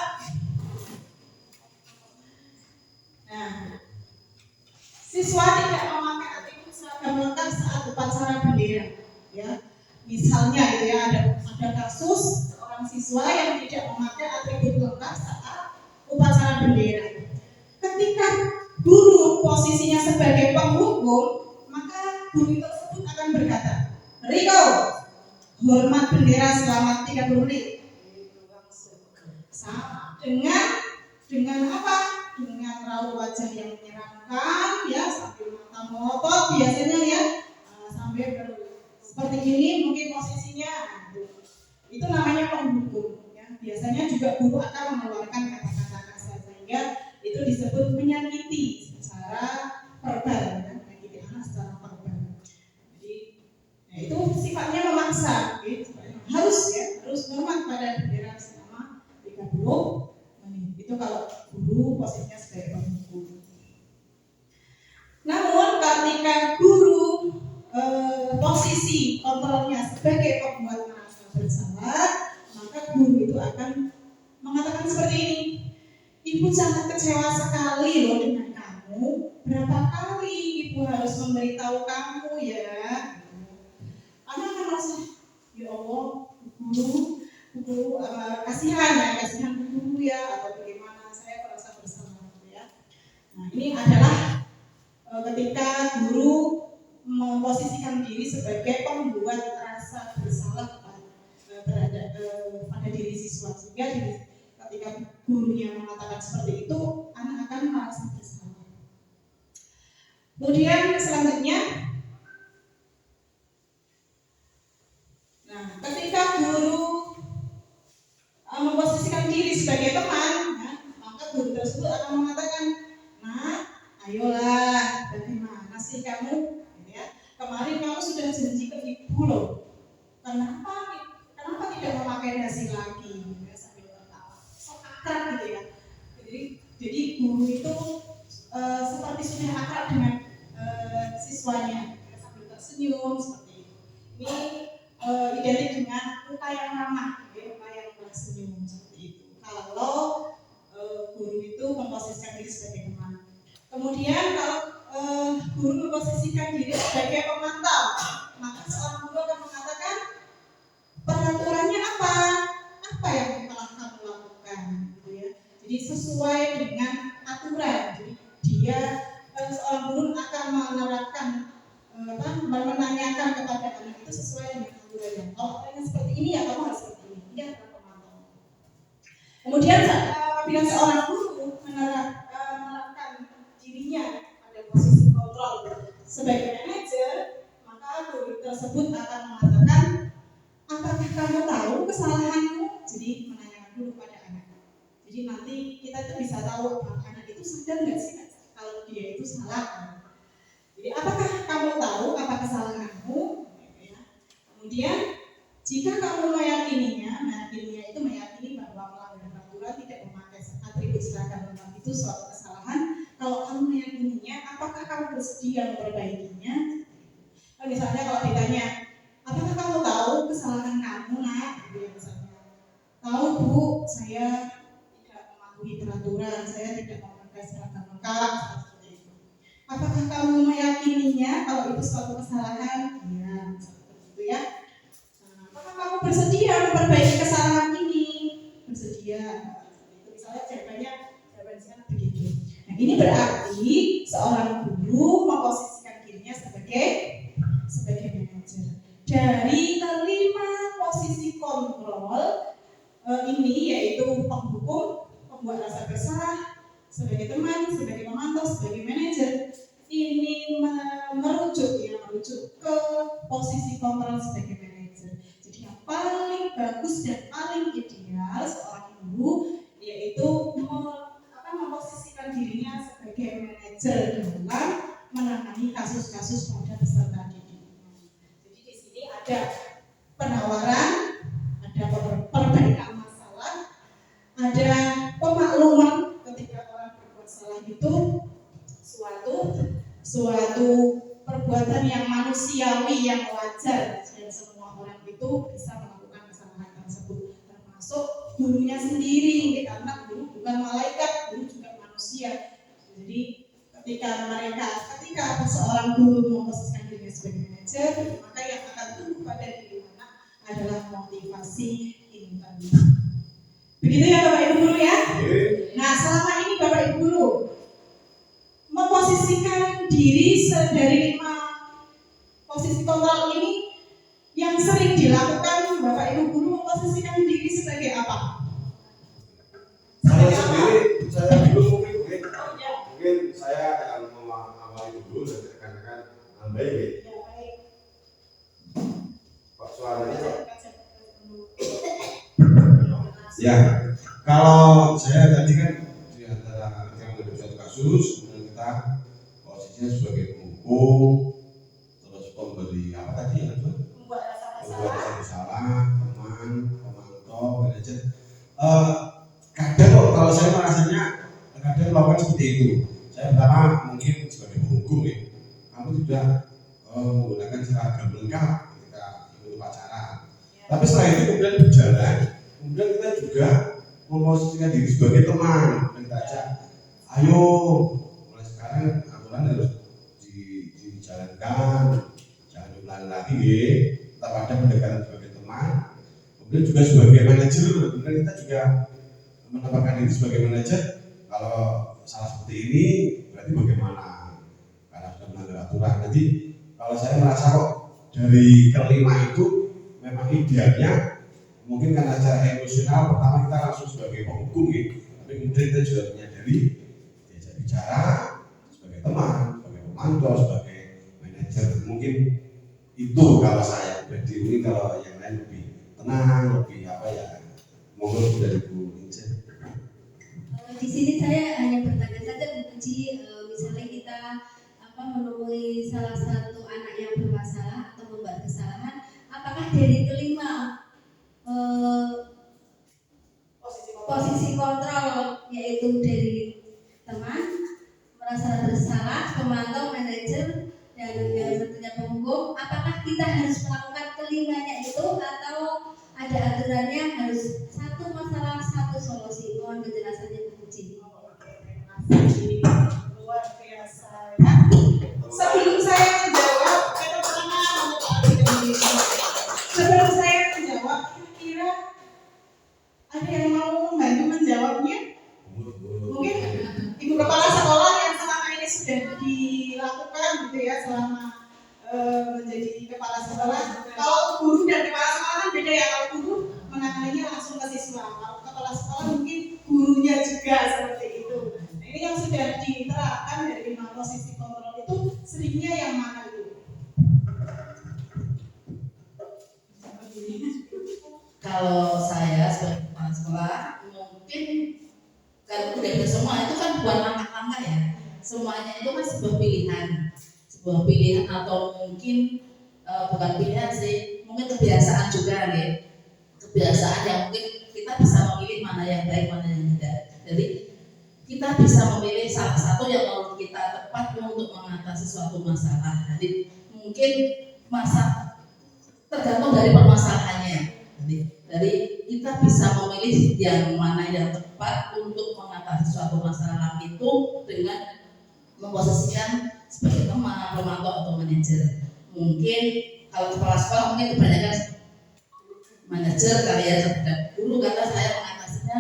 Nah, siswa tidak memakai atribut seragam lengkap saat upacara bendera. Ya, misalnya gitu ya, ada kasus seorang siswa yang tidak memakai atribut lengkap saat upacara bendera. Ketika guru posisinya sebagai penghukum, maka guru tersebut akan berkata, Riko, hormat bendera selama 30 menit. Sama dengan apa? Dengan raut wajah yang menyeramkan, ya, sambil mata melotot biasanya ya, sambil seperti ini mungkin posisinya. Itu namanya penghukum. Ya. Biasanya juga guru akan mengeluarkan kata-kata kasar, sehingga itu disebut menyakiti secara verbal, ya, menyakiti anak secara verbal. Jadi, ya, itu sifatnya memaksa, gitu. harus hormat pada bendera selama 30 menit. Itu kalau guru posisinya sebagai penghukum. Namun ketika guru posisi kontrolnya sebagai pembuat merasa bersalah, maka guru itu akan mengatakan seperti ini. Ibu sangat kecewa sekali loh dengan kamu. Berapa kali ibu harus memberitahu kamu ya? Anak akan merasa, ya Allah, guru kasihan guru ya, atau bagaimana, saya merasa bersalah ya. Nah, ini adalah ketika guru memposisikan diri sebagai pembuat rasa bersalah pada diri siswa, sehingga ketika gurunya mengatakan seperti itu, anak akan merasa bersalah. Kemudian selanjutnya, nah, ketika guru memposisikan diri sebagai teman, ya, maka guru tersebut akan mengatakan, nah, ayolah, bagaimana sih kamu? Ya, kemarin kamu sudah janji ke ibu loh. Kenapa tidak memakai dasi lagi? Ya, sambil tertawa, sok akrab gitu ya. Jadi guru itu seperti sudah akrab dengan siswanya, ya, sambil tersenyum seperti itu. Ini identik dengan muka yang ramah, ya, muka yang tersenyum seperti itu. Kalau guru itu memposisikan diri sebagai teman. Kemudian kalau guru memposisikan diri sebagai pemantau, maka seorang guru akan mengatakan peraturannya apa yang telah kamu lakukan, gitu ya. Jadi sesuai dengan aturan. Jadi dia seorang guru akan menerapkan menanyakan kepada anak itu sesuai dengan aturannya. Kalau aturannya seperti ini ya kamu harus seperti ini. Dia adalah pemantau. Kemudian apabila seorang guru menerapkan dirinya pada posisi kontrol sebagai manajer, maka guru tersebut akan mengatakan, apakah kamu tahu kesalahanmu? Jadi menanyakan dulu pada anak. Jadi nanti kita tuh bisa tahu apakah anak itu sadar nggak sih kalau dia itu salah. Jadi apakah kamu tahu apa kesalahanmu? Ya. Kemudian jika kamu meyakininya itu meyakini bahwa melanggar peraturan tidak memakai atribut seragam lengkap itu suatu kesalahan. Kalau kamu meyakininya, apakah kamu bersedia memperbaikinya? Misalnya kalau ditanya, tahu Bu, saya tidak mematuhi peraturan, saya tidak memakai seragam lengkap, seperti itu. Apakah kamu meyakininya kalau itu suatu kesalahan? Iya, seperti itu ya. Nah, apakah kamu bersedia memperbaiki kesalahan ini? Bersedia. Itu misalnya jawabannya begitu. Nah, ini berarti seorang guru memposisikan dirinya sebagai manajer. Dari kelima posisi kontrol ini yaitu penghukum, pembuat rasa bersalah, sebagai teman, sebagai pemantau, sebagai manajer, ini merujuk ke posisi kontrol sebagai manajer. Jadi yang paling bagus dan paling ideal seorang guru yaitu memposisikan dirinya sebagai manajer dalam menangani kasus-kasus pada peserta didik. Jadi di sini ada penawaran, ada perbaikan masalah, ada pemakluman ketika orang berbuat salah itu suatu perbuatan yang manusiawi, yang wajar, dan semua orang itu bisa melakukan kesalahan tersebut, termasuk gurunya sendiri, karena guru bukan malaikat, guru juga manusia. Jadi ketika seorang guru memposisikan dirinya sebagai manajer, maka yang akan tumbuh pada diri anak adalah motivasi internal. Begitu ya Bapak Ibu guru ya. Nah, selama ini Bapak Ibu guru memposisikan diri dari 5 posisi kontrol ini, yang sering dilakukan Bapak Ibu guru memposisikan diri sebagai apa? Saya dulu mungkin saya yang mengawali dulu dan rekan-rekan nambahin ya. Baik. Pak suaranya Pak. Ya, kalau saya tadi kan di antara kita menghadapi suatu kasus, kemudian kita posisinya sebagai penghukum, terus pemberi apa tadi yang kedua? Membuat rasa Pembuat rasa bersalah, teman, pemantau, manajer. Kadang kalau saya merasanya kadang melakukan seperti itu. Saya pertama mungkin sebagai penghukum ya, kamu sudah menggunakan seragam lengkap ketika ikut upacara. Tapi setelah itu kemudian berjalan, kemudian kita juga memposisikan diri sebagai teman dan kita ajak, ayo mulai sekarang aturan harus dijalankan, jangan diulangi lagi ya. Tetap ada pendekatan sebagai teman, kemudian juga sebagai manajer, kemudian kita juga menempatkan diri sebagai manajer. Kalau salah seperti ini berarti bagaimana? Karena sudah melanggar aturan. Jadi kalau saya merasa kok dari kelima itu memang idealnya mungkin karena secara emosional pertama kita langsung sebagai penghukum ya, tapi kemudian kita juga menyadari diajak bicara sebagai teman, sebagai pemantau, sebagai manajer. Mungkin itu kalau saya pribadi. Mungkin kalau yang lain lebih tenang, lebih apa ya, mohon dari Bu Ince. Di sini saya hanya bertanya saja Bu Puji, misalnya kita menemui salah satu anak yang bermasalah atau membuat kesalahan, apakah dari kelima posisi kontrol yaitu dari teman, merasa bersalah, pemantau, manajer, dan yang tentunya penghukum, apakah kita harus melakukan kelimanya itu atau ada aturannya harus satu masalah satu solusi? Mohon penjelasannya Bu Puji. Luar biasa ya. Sebelum saya menjawab, kira-kira ada yang mau membantu menjawabnya? Mungkin ibu kepala sekolah yang selama ini sudah dilakukan gitu ya, selama menjadi kepala sekolah. Kalau guru dan kepala sekolah kan beda ya. Kalau guru menanganinya langsung ke siswa, kalau kepala sekolah mungkin gurunya juga seperti itu. Nah, ini yang sudah diterapkan dari 5 posisi kontrol itu seringnya yang mana itu? Kalau saya sebagai kepala sekolah mungkin kalau udah ke semua itu kan buat langkah-langkah ya, semuanya itu kan sebuah pilihan atau mungkin bukan pilihan sih, mungkin kebiasaan juga nih, kebiasaan yang mungkin kita bisa memilih mana yang baik mana yang tidak. Jadi kita bisa memilih salah satu yang menurut kita tepat untuk mengatasi suatu masalah. Jadi mungkin tergantung dari permasalahannya. Jadi kita bisa memilih yang mana yang tepat untuk mengatasi suatu masalah itu dengan memposisikan sebagai teman, pemantau atau manajer. Mungkin kalau kepala sekolah mungkin kebanyakan manajer kali ya, dulu kata saya mengatasinya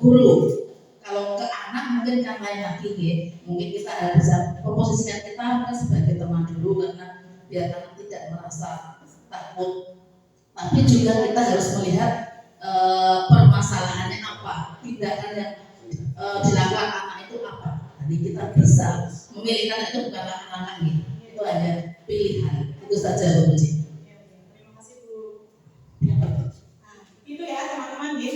guru. Kalau ke anak mungkin kan lain lagi ya. Mungkin kita harus bisa memposisikan kita mungkin sebagai teman dulu karena biar anak tidak merasa takut. Tapi juga kita harus melihat permasalahannya apa, tindakan yang dilakukan anak itu apa. Jadi kita bisa memilih, karena itu bukan langkah-langkah nih, itu hanya pilihan. Itu saja Bu Puji. Terima kasih Bu. Nah, itu ya teman-teman ya.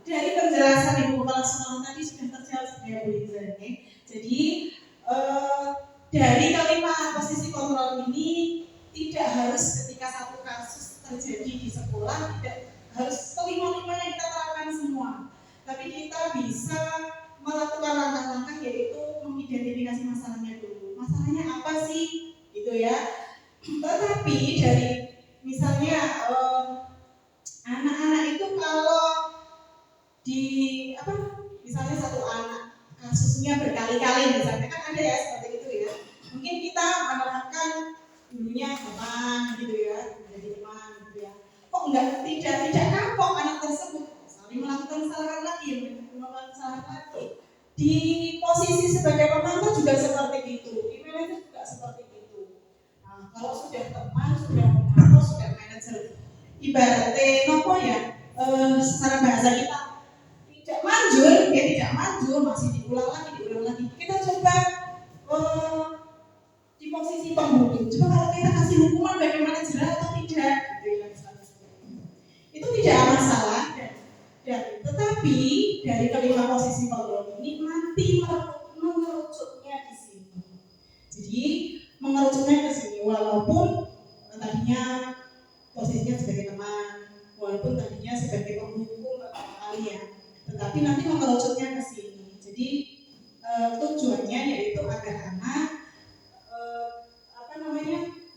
Dari penjelasan Ibu Kepala Sekolah tadi sudah terjawab sebenarnya Bu Liza ya. Jadi dari kalimat posisi kontrol ini tidak harus ketika satu kasus terjadi di sekolah tidak harus kelima-limanya kita terapkan semua, tapi kita bisa melakukan langkah-langkah yaitu mengidentifikasi masalahnya dulu. Masalahnya apa sih? Gitu ya. Tetapi dari misalnya anak-anak itu kalau di misalnya satu anak kasusnya berkali-kali misalnya kan ada ya seperti itu ya. Mungkin kita menerapkan dulunya teman gitu ya, menjadi teman gitu ya. Kok tidak kapok anak tersebut saling melakukan kesalahan lagi, melakukan kesalahan lagi. Di posisi sebagai pemantau juga seperti itu, di manajer juga seperti itu. Nah, kalau sudah teman, sudah pemantau, sudah manajer, ibaratnya nopo ya, secara bahasa kita tidak manjur, masih diulang lagi. Kita coba di posisi pembunuh. Coba kalau kita kasih hukuman bagaimana jelas atau tidak, gitu ya, itu tidak masalah. Tetapi dari kelima posisi pembunuh ini nanti mengerucutnya di sini. Jadi mengerucutnya ke sini, walaupun tadinya posisinya sebagai teman, walaupun tadinya sebagai penghukum kalian, tetapi nanti mengerucutnya ke sini. Jadi tujuannya yaitu agar anak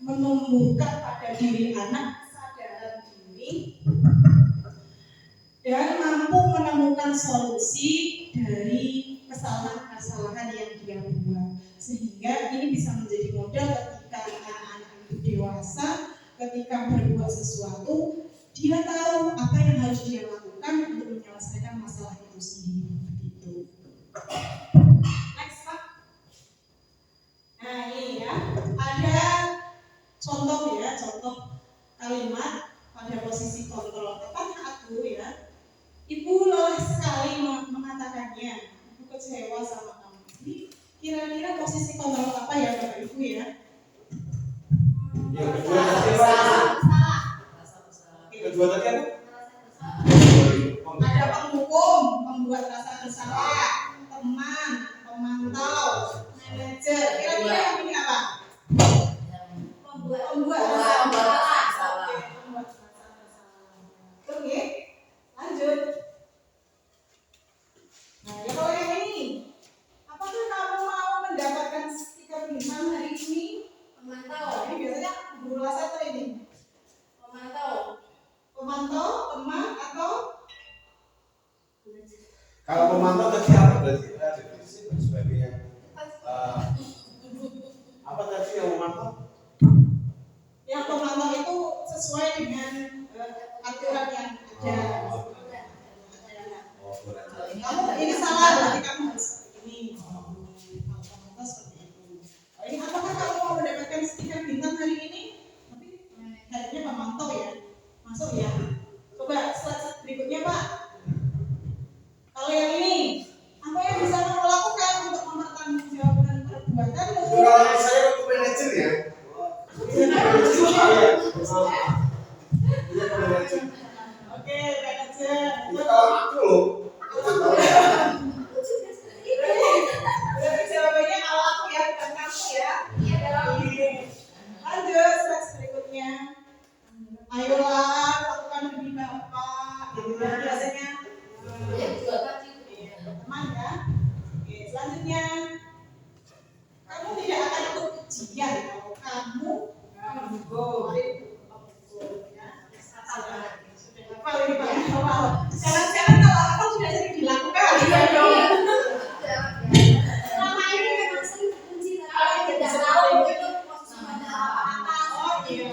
menumbuhkan pada diri anak kesadaran diri dan mampu menemukan solusi dari kesalahan-kesalahan yang dia buat, sehingga ini bisa menjadi modal ketika anak-anak itu dewasa, ketika berbuat sesuatu dia tahu apa yang harus dia lakukan untuk menyelesaikan masalah itu sendiri. Gitu. Next Pak. Nah ini ya, ada contoh kalimat pada posisi kontrol. Tepatnya aku ya, Ibu lelah sekali mengatakannya, Ibu kecewa sama kamu. Jadi kira-kira posisi kontrol apa ya Bapak Ibu ya? Yang kedua tadi apa? Kedua tadi apa? Ada penghukum, membuat rasa bersalah, teman, pemantau, manajer. Kira-kira yang ini apa? Membuat rasa bersalah. Oke, lanjut. Nah, ya kalau yang ini, apakah kamu mau mendapatkan stiker bintang hari ini? Pemantau. Ini biasanya guru kelas 1 ini. Pemantau, teman atau? Kalau pemantau tadi apa berarti? Definisi sebagai apa tadi yang memantau? Yang pemantau itu sesuai dengan aturan yang ada. Kamu ini salah, berarti kamu harus seperti ini. Pemantau seperti itu. Ini apakah kamu mau mendapatkan stiker bintang hari ini? Tapi kayaknya pemantau ya, masuk ya. Coba slide berikutnya Pak. Kalau yang ini, apa yang bisa kamu lakukan untuk mempertanggungjawabkan perbuatanmu? Kalau saya waktu manajer ya. Oke, manajer. Itu kalau aku loh. Berarti jawabannya kalau aku ya, bukan kamu ya. Iya dong. Lanjut, slide berikutnya. Ayolah, lakukan demi Bapak. Gitu ya, biasanya. Teman ya. Oke, selanjutnya. Kamu tidak akan ikut ujian kalau kamu menghukum.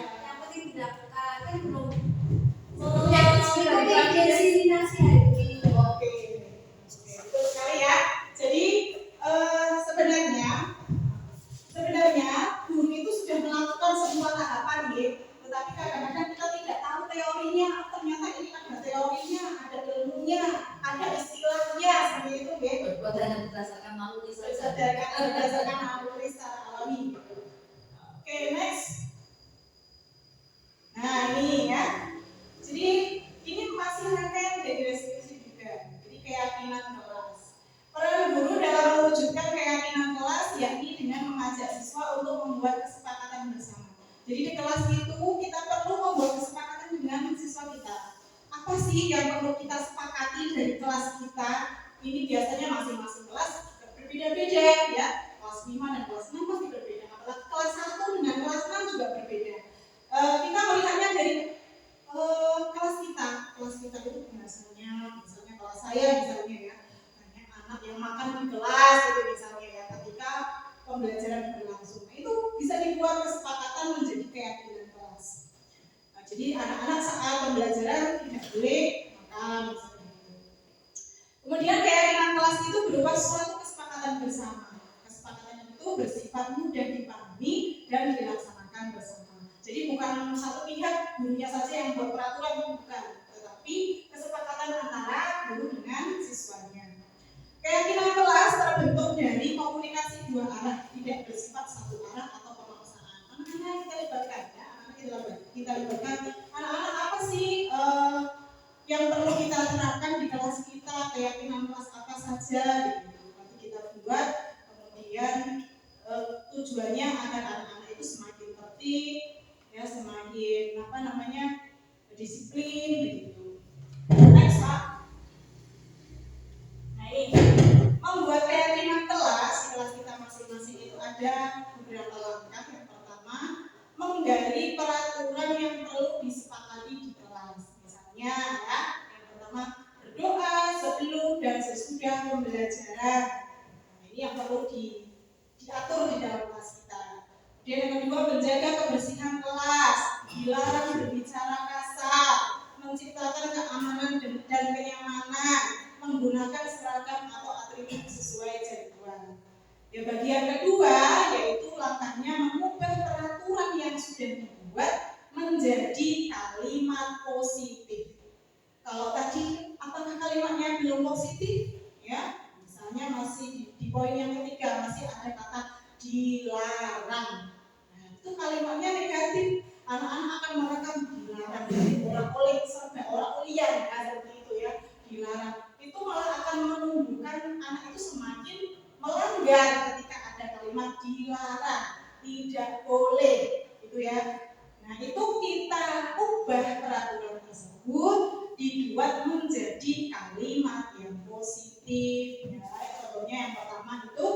Yang penting tidak kan belum Yang itu definisi hari ini. Oke, betul sekali ya. Jadi sebenarnya guru itu sudah melakukan semua tahapan ya, tetapi kadang-kadang kita tidak tahu teorinya. Ternyata ini ada teorinya, ada ilmunya, ada istilahnya seperti itu ya. Berbuat hanya berdasarkan naluri saja. Berdasarkan naluri secara alami. Oke, next. Nah ini ya. Jadi ini masih rangkaian dari restitusi juga. Jadi keyakinan kelas. Peran guru dalam mewujudkan keyakinan kelas yakni dengan mengajak siswa untuk membuat kesepakatan bersama. Jadi di kelas itu kita perlu membuat kesepakatan dengan siswa kita. Apa sih yang perlu kita sepakati dari kelas kita? Ini biasanya masing-masing kelas berbeda-beda ya. Kelas 5 dan kelas 6 pasti berbeda. Apalagi kelas 1 dengan kelas 6 juga berbeda. Kita melihatnya dari kelas kita itu misalnya kelas saya misalnya ya, banyak anak yang makan di kelas itu misalnya ya, ketika pembelajaran berlangsung. Nah, itu bisa dibuat kesepakatan menjadi keyakinan kelas. Nah, jadi anak-anak saat pembelajaran tidak boleh makan misalnya gitu. Kemudian keyakinan kelas itu berupa suatu kesepakatan bersama. Kesepakatan itu bersifat mudah dipahami dan dilaksanakan bersama. Jadi bukan satu pihak gurunya saja yang buat peraturan, bukan, tetapi kesepakatan antara guru dengan siswanya. Keyakinan kelas terbentuk dari komunikasi dua arah, tidak bersifat satu arah atau pemaksaan. Anak-anak kita libatkan ya, kita libatkan. Anak-anak apa sih yang perlu kita terapkan di kelas kita? Keyakinan kelas apa saja? Gitu. Nanti kita buat, kemudian tujuannya agar anak-anak itu semakin tertib, ya semakin disiplin begitu. Next Pak. Nah ini membuat keyakinan kelas kita masing-masing itu ada beberapa langkah. Yang pertama, menggali peraturan yang perlu disepakati di kelas. Misalnya ya, yang pertama berdoa sebelum dan sesudah pembelajaran. Nah, ini yang perlu diatur di dalam kelas kita. Kemudian yang kedua, menjaga kebersihan kelas, dilarang berbicara kasar, menciptakan keamanan dan kenyamanan, menggunakan seragam atau atribut sesuai jadwal. Ya, bagian kedua yaitu langkahnya mengubah peraturan yang sudah dibuat menjadi kalimat positif. Kalau tadi apakah kalimatnya belum positif? Ya, misalnya masih di poin yang ketiga masih ada kata dilarang. Nah, itu kalimatnya negatif. Anak-anak akan merekam dilarang, jadi orang oleh sampai orang liar ya, seperti itu ya, dilarang. Itu malah akan menunjukkan anak itu semakin melanggar ketika ada kalimat dilarang, tidak boleh, gitu ya. Nah, itu kita ubah peraturan tersebut dibuat menjadi kalimat yang positif. Ya, contohnya yang pertama itu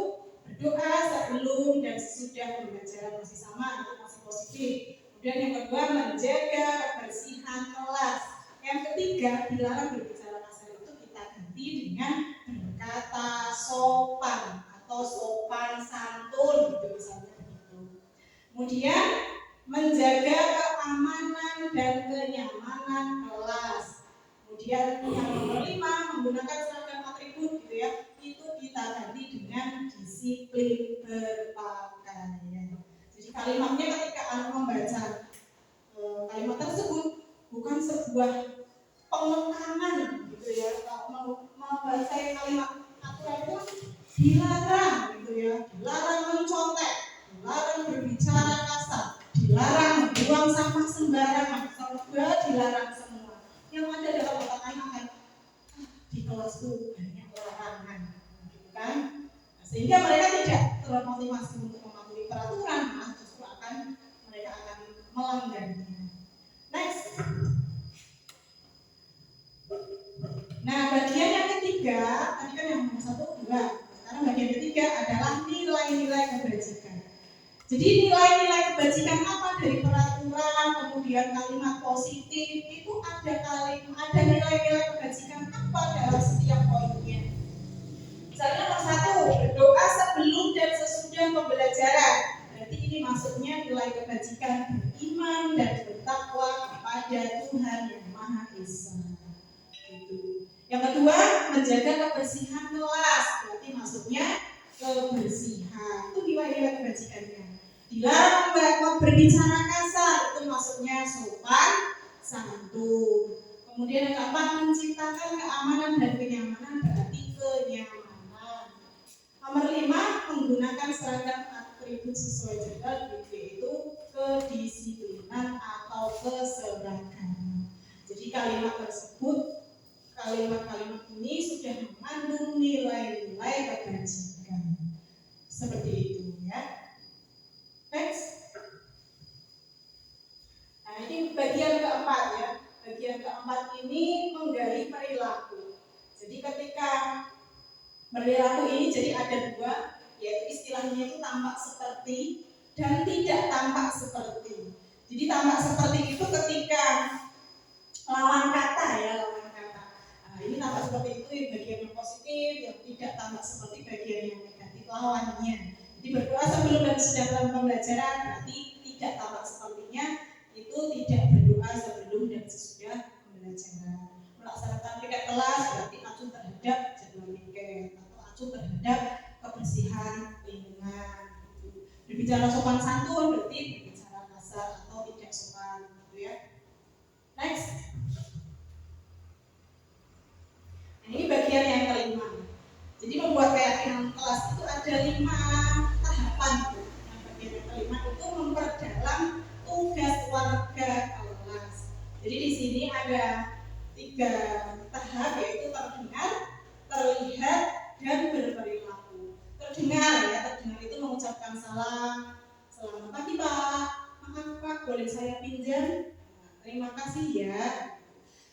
berdoa sebelum dan sesudah pembelajaran, masih sama, itu masih positif. Kemudian yang kedua, menjaga kebersihan kelas. Yang ketiga, dilarang berbicara kasar, itu kita ganti dengan berkata sopan atau sopan santun, gitu misalnya gitu. Kemudian menjaga keamanan dan kenyamanan kelas. Kemudian yang nomor 5, menggunakan seragam atribut, gitu ya. Itu kita ganti dengan disiplin berpakaian. Jadi kalimatnya ketika anak membaca kalimat tersebut bukan sebuah pengekangan, gitu ya. Kalau membaca kalimat aturan itu dilarang, gitu ya. Dilarang mencontek, dilarang berbicara kasar, dilarang buang sampah sembarangan, semua dilarang semua. Yang ada dalam otak anak di kelas itu banyak larangan, gitu kan? Nah, sehingga mereka tidak termotivasi untuk mematuhi peraturan, malah justru mereka akan melanggarnya. Next. Nah, bagian yang ketiga, tadi kan yang nomor 1, 2. Sekarang bagian ketiga adalah nilai-nilai kebajikan. Jadi nilai-nilai kebajikan apa dari peraturan, kemudian kalimat positif, itu ada nilai-nilai kebajikan apa dalam setiap poinnya. Misalnya nomor 1, berdoa sebelum dan sesudah pembelajaran. Berarti ini masuknya nilai kebajikan beriman dan bertakwa kepada Tuhan yang Maha Esa. Gitu. Yang kedua, menjaga kebersihan kelas, berarti masuknya kebersihan. Itu nilai-nilai kebajikannya. Dilarang berbicara kasar, itu masuknya sopan santun. Kemudian yang keempat, menciptakan keamanan dan kenyamanan, berarti kenyamanan. Nomor 5, menggunakan seragam atribut sesuai jadwal, yaitu kedisiplinan atau keseragaman. Jadi kalimat-kalimat ini sudah mengandung nilai-nilai kebajikan. Seperti itu ya. Next. Nah, ini bagian keempat ya. Bagian keempat ini menggali perilaku. Jadi ketika perilaku ini jadi ada dua, yaitu istilahnya itu tampak seperti dan tidak tampak seperti. Jadi tampak seperti itu ketika lawan kata ya, lawan kata. Nah, ini tampak seperti itu bagian yang positif, yang tidak tampak seperti bagian yang negatif lawannya. Jadi berdoa sebelum dan sesudah dalam pembelajaran, berarti tidak tampak sepertinya itu tidak berdoa sebelum dan sesudah pembelajaran. Melaksanakan piket kelas berarti acuh terhadap jadwal piket atau acuh terhadap kebersihan lingkungan. Berbicara sopan santun berarti berbicara kasar atau tidak sopan, gitu ya. Next. Nah, ini bagian yang kelima. Jadi membuat keyakinan kelas itu ada 5 tahapan. Yang bagian yang kelima itu memperdalam tugas warga kelas. Jadi di sini ada 3 tahap, yaitu terdengar, terlihat, dan berperilaku. Terdengar ya, terdengar itu mengucapkan salam, selamat pagi Pak, maaf Pak, boleh saya pinjam? Nah, terima kasih ya.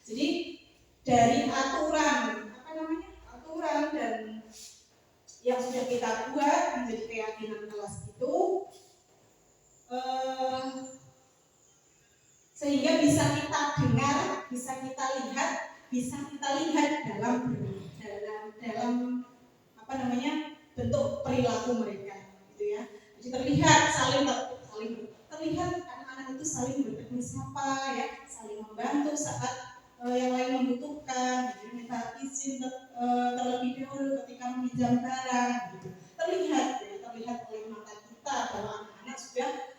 Jadi dari aturan dan yang sudah kita buat menjadi keyakinan kelas itu, sehingga bisa kita dengar, bisa kita lihat dalam bentuk perilaku mereka, gitu ya. Jadi terlihat terlihat anak-anak itu saling bertegur sapa ya, saling membantu saat yang lain membutuhkan, jadi minta izin terlebih dahulu ketika meminjam barang, gitu. Terlihat oleh mata kita bahwa anak-anak sudah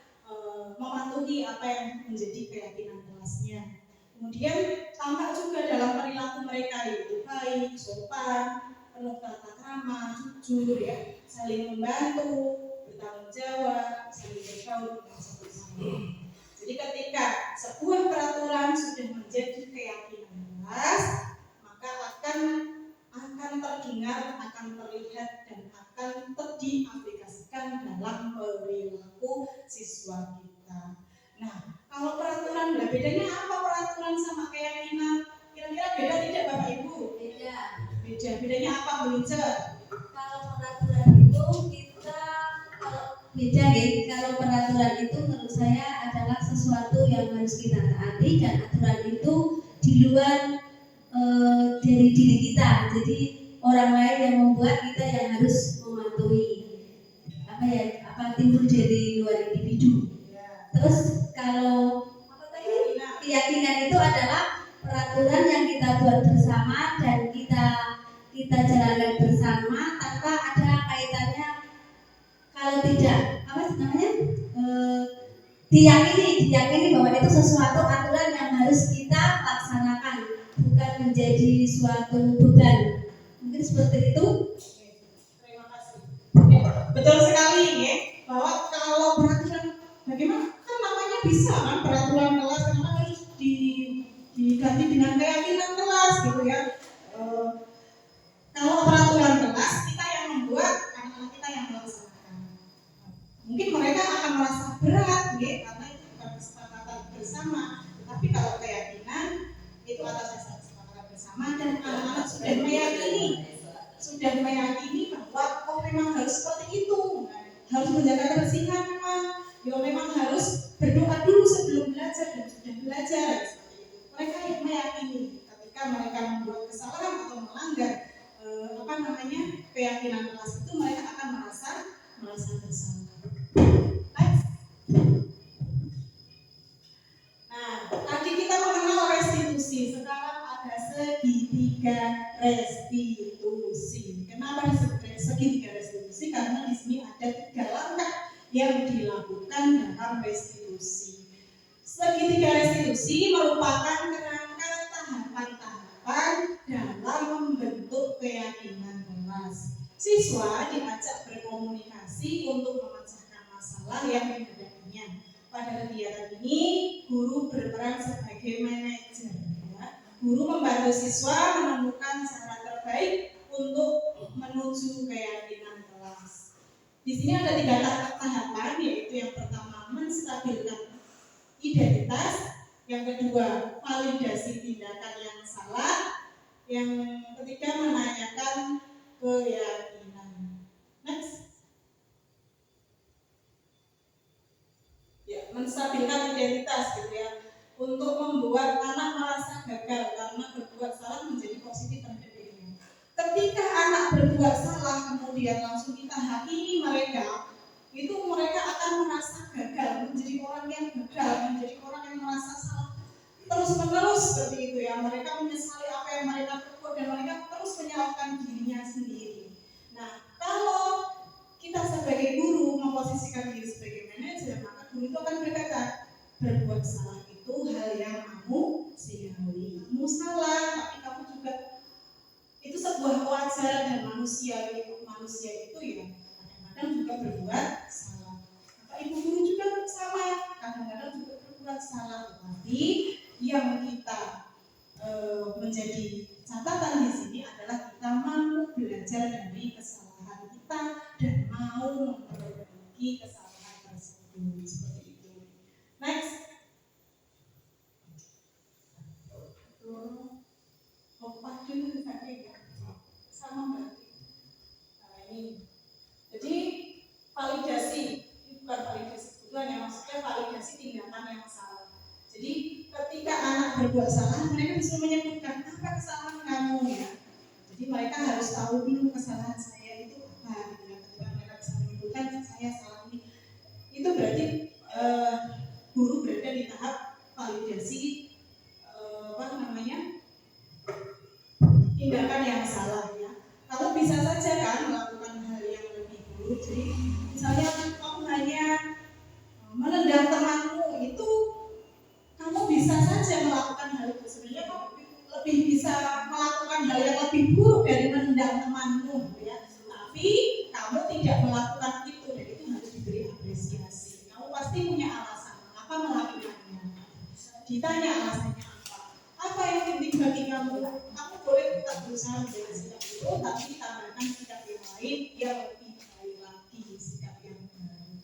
mematuhi apa yang menjadi keyakinan kelasnya. Kemudian tampak juga dalam perilaku mereka, yaitu baik, sopan, penuh tata krama, jujur ya, saling membantu, bertanggung jawab, saling bergaul dengan satu sama lain. Jadi ketika sebuah peraturan sudah menjadi keyakinan kelas, maka akan terdengar, akan terlihat, dan akan diaplikasikan dalam perilaku siswa kita. Nah, kalau peraturan, bedanya apa peraturan sama keyakinan? Kira-kira beda tidak Bapak Ibu? Beda. Bedanya apa Bu Lice? Kalau peraturan itu beda ya. Kalau peraturan itu menurut saya adalah sesuatu yang harus kita taati, dan aturan itu di luar dari diri kita. Jadi orang lain yang membuat, kita yang harus mematuhi. Timbul dari luar individu. Terus kalau keyakinan itu adalah peraturan yang kita buat bersama dan kita jalankan bersama tanpa ada kaitannya. Kalau tidak diyakini bahwa itu sesuatu aturan yang harus kita laksanakan, bukan menjadi suatu beban. Mungkin seperti itu. Terima kasih. Betul sekali ya, bahwa kalau peraturan bagaimana kan namanya bisa kan peraturan kelas, kenapa harus diganti dengan keyakinan kelas gitu ya. Kalau peraturan kelas kita yang membuat, anak-anak kita yang melaksanakan. Mungkin mereka akan merasa berat ya, karena itu bukan kesepakatan bersama. Tapi kalau keyakinan itu atas dasar kesepakatan bersama, dan anak-anak sudah meyakini bahwa memang harus seperti itu, harus menjaga kebersihan memang harus berdoa dulu sebelum belajar dan sudah belajar, seperti itu. Mereka yang meyakini ketika mereka membuat kesalahan atau melanggar keyakinan kelas itu, mereka akan merasa bersama. Next. segitiga restitusi. Kenapa disebut segitiga restitusi? Karena di sini ada 3 langkah yang dilakukan dalam restitusi. Segitiga restitusi merupakan kerangka tahapan-tahapan dalam membentuk keyakinan kelas. Siswa diajak berkomunikasi untuk memecahkan masalah yang dihadapinya. Pada kegiatan ini, guru berperan sebagai manajer. Guru membantu siswa menemukan cara terbaik untuk menuju keyakinan kelas. Di sini ada 3 tahapan, yaitu yang pertama menstabilkan identitas, yang kedua validasi tindakan yang salah, yang ketiga menanyakan keyakinan. Next. Ya, menstabilkan identitas gitu ya, untuk membuat anak merasa gagal karena berbuat salah menjadi positif terhadap dirinya. Ketika anak berbuat salah kemudian langsung kita hakimi mereka, itu mereka akan merasa gagal, menjadi orang yang gagal, menjadi orang yang merasa salah terus-menerus seperti itu ya. Mereka menyesali apa yang mereka perbuat dan mereka terus menyalahkan dirinya sendiri. Nah, kalau kita sebagai guru memposisikan diri sebagai manajer, maka guru itu akan berkata, berbuat salah itu hal yang manusiawi. Kamu salah, tapi kamu juga itu sebuah kewajaran dan manusia itu ya kadang-kadang juga berbuat salah. Maka ibu guru juga sama, kadang-kadang juga berbuat salah. Tetapi yang kita menjadi catatan di sini adalah kita mau belajar dari kesalahan kita dan mau memperbaiki kesalahan tersebut, seperti itu. Next. Lompat dulu ya. Sama berarti. Nah, ini. Jadi validasi, ini bukan validasi kebutuhan ya, maksudnya validasi tindakan yang salah. Jadi ketika anak berbuat salah, mereka bisa menyebutkan apa kesalahan kamu ya. Jadi mereka harus tahu dulu kesalahan saya itu apa gitu ya. Ketika mereka bisa menyebutkan saya salah ini, itu berarti guru berada di tahap validasi tindakan yang salah ya. Kamu bisa saja kan melakukan hal yang lebih buruk. Jadi misalnya kamu hanya menendang temanmu, itu kamu bisa saja melakukan hal itu. Sebenarnya kamu lebih bisa melakukan hal yang lebih buruk dari menendang temanmu ya. Tapi kamu tidak melakukan itu, dan itu harus diberi apresiasi. Kamu pasti punya alasan mengapa melakukannya. Ditanya alasannya apa yang penting bagi kamu. Kamu boleh tetap berusaha menjaga sikap itu, tapi tambahkan sikap yang lain yang lebih baik lagi, sikap yang baru.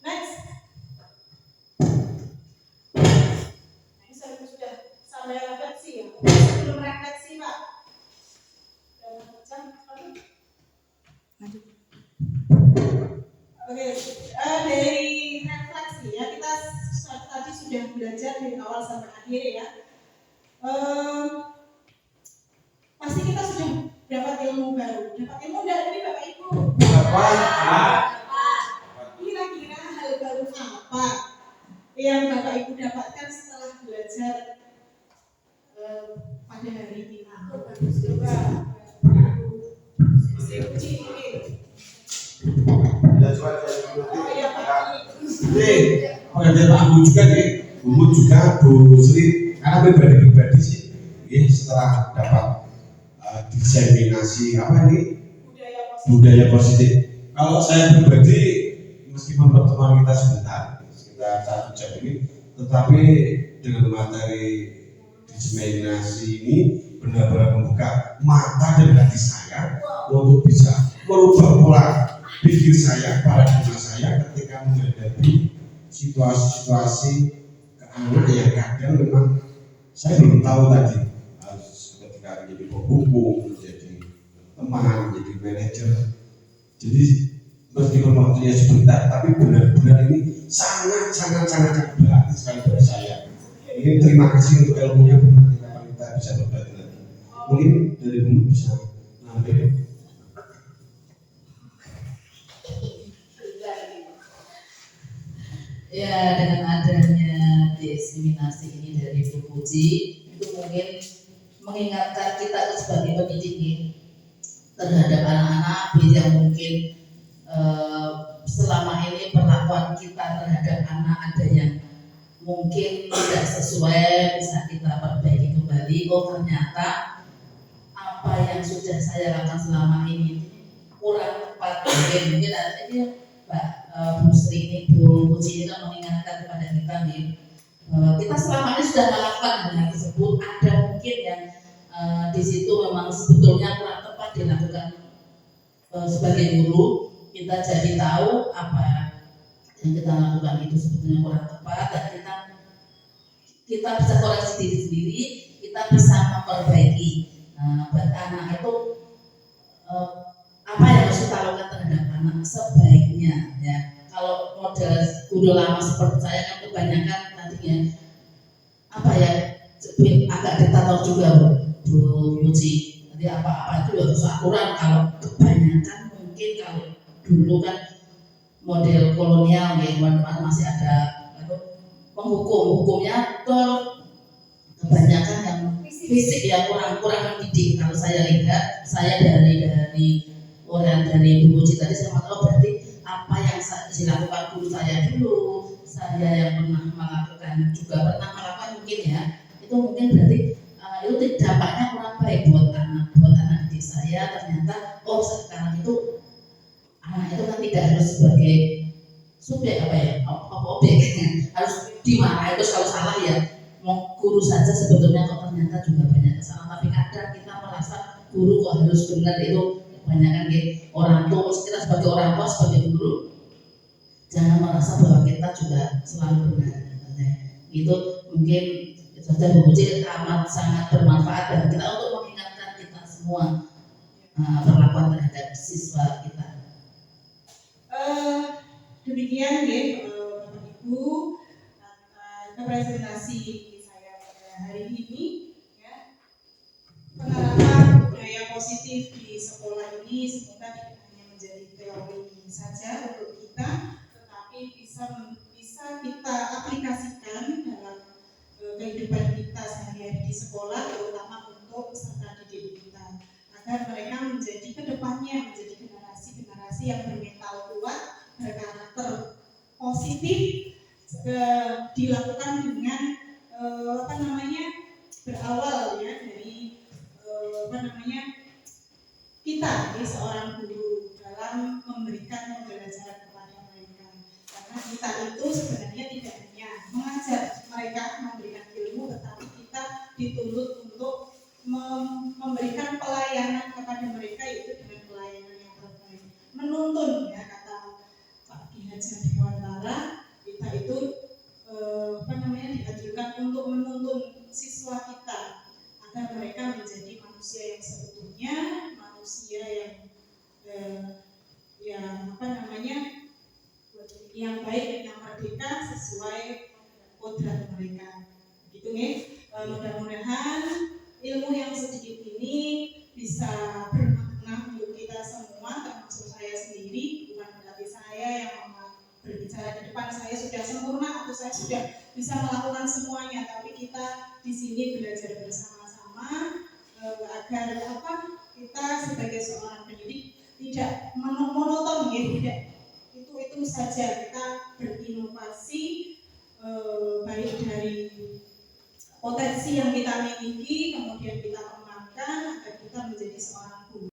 Next. Nah, ini sudah sampai refleksi ya. Belum refleksi Pak. Dalam jam Oke, dari refleksi ya, kita tadi sudah belajar dari awal sampai akhir ya. Pasti kita sudah dapat ilmu baru. Dapat ilmu dari Bapak Ibu. Kira-kira hal baru apa yang Bapak Ibu dapatkan setelah belajar pada hari ini? Pak Bu juga nih, Bu juga Bu Sri, karena pribadi sih, ini setelah dapat diseminasi apa ini budaya positif. Kalau saya pribadi, meskipun pertemuan kita sebentar, sekitar 1 jam ini, tetapi dengan materi diseminasi ini benar-benar membuka mata dan hati saya untuk bisa merubah pola pikir saya, paradigma saya ketika menghadapi situasi-situasi ke anak yang kadang memang saya belum tahu tadi harus ketika menjadi pembuku, menjadi teman, menjadi manajer. Jadi meskipun waktunya sebentar, tapi benar-benar ini sangat berarti sekali bagi saya. Ini terima kasih untuk ilmunya, kita bisa berbagi lagi. Mungkin dari Bu bisa ngambil. Ya, dengan adanya diseminasi ini dari Bu Puji, itu mungkin mengingatkan kita sebagai pendidik nih, terhadap anak-anak yang mungkin selama ini perlakuan kita terhadap anak ada yang mungkin tidak sesuai, bisa kita perbaiki kembali. Oh ternyata apa yang sudah saya lakukan selama ini kurang tepat, mungkin ada ini Mbak Bu Sri ini, Bu Puji ini kan mengingatkan kepada kita nih, bahwa kita selama ini sudah melakukan hal tersebut, ada mungkin yang di situ memang sebetulnya kurang tepat dilakukan sebagai guru. Kita jadi tahu apa yang kita lakukan itu sebetulnya kurang tepat, dan kita bisa koreksi diri sendiri, kita bisa memperbaiki. Buat anak itu apa yang harus kita lakukan terhadap anak sebaiknya ya. Kalau model guru lama seperti saya kan kebanyakan tadinya apa ya, agak diktator juga Bu Muji. Jadi apa-apa itu harus akurat. Kalau kebanyakan mungkin kalau dulu kan model kolonial ya, masih ada hukumnya tuh kebanyakan yang fisik ya, kurang mendidik. Kalau saya lihat, saya dari orang dari Bu Muji tadi saya mau tahu berarti apa yang dilakukan guru saya dulu, saya yang pernah melakukan mungkin ya, itu mungkin berarti itu dampaknya kurang baik buat anak didik saya. Ternyata oh sekarang itu anak itu kan tidak harus sebagai subjek objek harus dimarahi terus kalau salah ya. Mau guru saja sebetulnya kok ternyata juga banyak kesalahan, tapi kadang kita merasa guru kok harus benar. Itu kebanyakan orang tua, kita sebagai orang tua, sebagai guru jangan merasa bahwa kita juga selalu benar. Itu mungkin saja Bu Puji amat sangat bermanfaat bagi kita untuk mengingatkan kita semua perlakuan terhadap siswa kita. Demikian ya Bapak Ibu presentasi saya pada hari ini ya. Penerapan budaya positif di sekolah ini semoga tidak hanya menjadi teori saja untuk kita, tetapi bisa kita aplikasikan dalam kehidupan kita sehari-hari di sekolah, terutama untuk peserta didik kita, agar mereka menjadi kedepannya menjadi generasi yang bermental kuat, berkarakter positif, dilakukan dengan berawal ya dari kita seorang guru dalam memberikan pembelajaran kepada mereka. Karena kita itu sebenarnya tidak hanya mengajar mereka memberikan ilmu, tetapi kita dituntut untuk memberikan pelayanan kepada mereka, yaitu dengan pelayanan yang terbaik. Menuntun ya, kata Pak Ki Hajar Dewantara, kita itu diajukan untuk menuntun siswa kita agar mereka menjadi manusia yang seutuhnya, manusia yang baik, yang merdeka sesuai kodrat mereka. Begitu nih. Mudah-mudahan ilmu yang sedikit ini bisa bermakna untuk kita semua, termasuk saya sendiri. Bukan berarti saya yang berbicara di depan saya sudah sempurna atau saya sudah bisa melakukan semuanya, tapi kita di sini belajar bersama-sama agar kita sebagai seorang pendidik tidak monoton ya, tidak itu saja. Kita berinovasi baik dari potensi yang kita miliki, kemudian kita kembangkan agar kita menjadi seorang guru.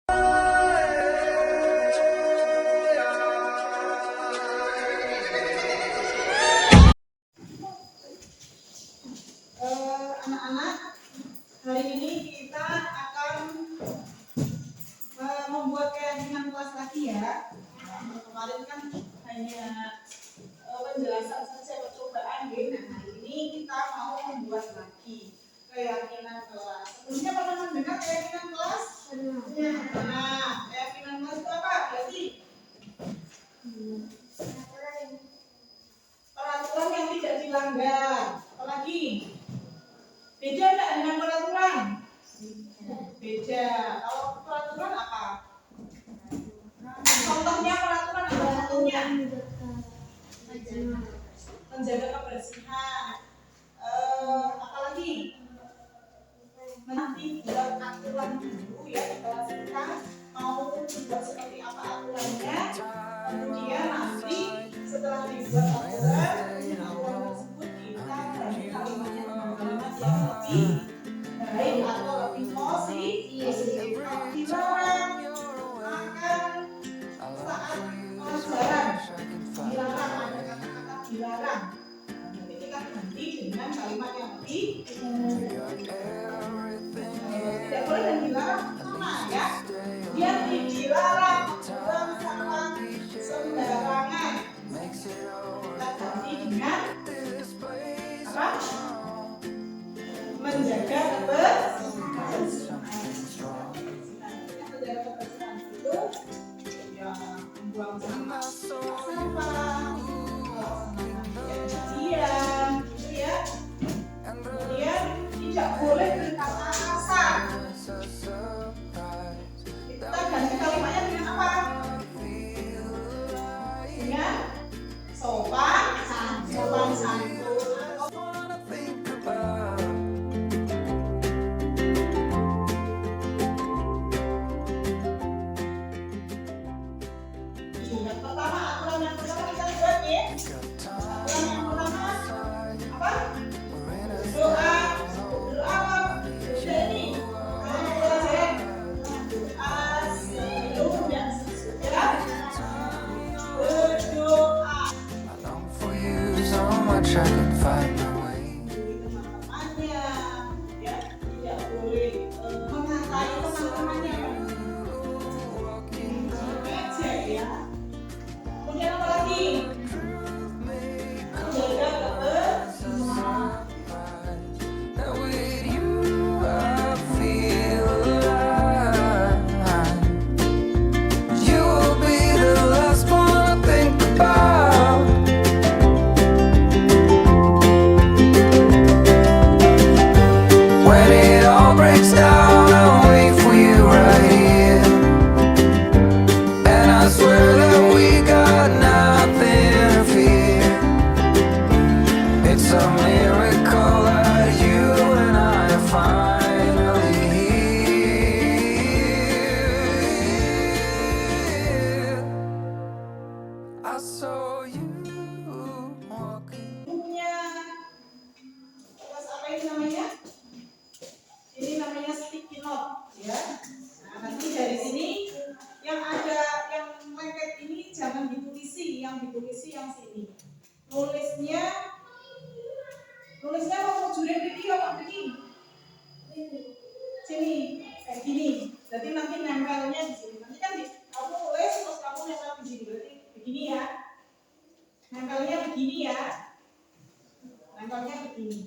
Anak-anak, hari ini kita akan membuat keyakinan kelas lagi ya. Kemarin kan hanya penjelasan saja, percobaan gitu. Nah, hari ini kita mau membuat lagi keyakinan kelas. Sebelumnya pernah mendengar keyakinan kelas? Nah, keyakinan kelas itu apa? Berarti peraturan yang tidak dilanggar. Apalagi? Beda enggak dengan peraturan? Beda. Kalau peraturan apa? Contohnya peraturan apa contohnya? Menjaga kebersihan. Apalagi? dengan kalimat yang lebih tidak boleh dan dilarang sama ya. Dia dilarang buang sampah sembarangan. Kita ganti dengan apa? Menjaga kebersihan. Menjaga kebersihan itu ya membuang sampah cucian gitu ya. Kemudian tidak boleh berkata kasar. Kita ganti kalimatnya dengan apa? Dengan sopan santun. Yang pertama, aturan yang pertama kita lihat ya. Aturan yang pertama apa? Doa apa? Ini pelajaran doa sebelum dan sesudah berdoa. For you so much I can find my way. Teman-temannya ya tidak boleh mengatai teman-temannya meja ya. Kemudian apa lagi? Menjaga kebersihan. That with you I feel alive. You will be the last one I think about. When it all breaks down, I'll wait for you right here. And I swear that we got nothing to fear. It's a miracle that you and I are finally here. I saw you walking. Bukunya terus apa ini namanya? Ini namanya sticky note ya. Nah, nanti dari sini yang ada yang lengket ini jangan ditulisi, yang ditulisi yang sini. Nulisnya mau jurin video apa begini? Sini kayak gini. Berarti nanti nempelnya di sini. Nanti kan kamu tulis terus kamu nempel di sini. Berarti begini ya. Nempelnya begini ya. Nempelnya begini.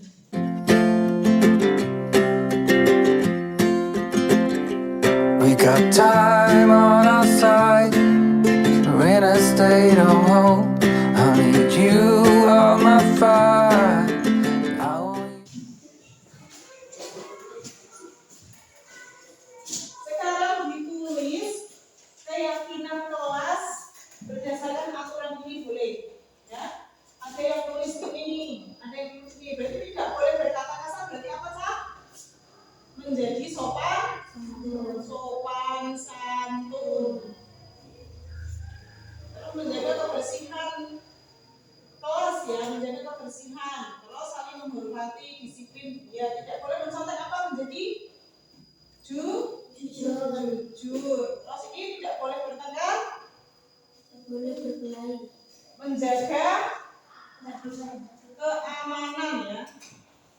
We got time on our side. We're in a state of hope. I need you on my fire. I want you. Sekarang ditulis keyakinan kelas berdasarkan aturan ini boleh ya. Ada yang tulis ini, ada yang tulis ini. Berarti tidak boleh berkata kasar. Berarti apa Cak? Menjadi sopan santun. Terus menjaga kebersihan kelas ya, menjaga kebersihan. Terus saling menghormati, disiplin. Ya tidak boleh mencontek apa menjadi jujur. Terus ini tidak boleh bertengkar. boleh berkelahi. Menjaga keamanan ya.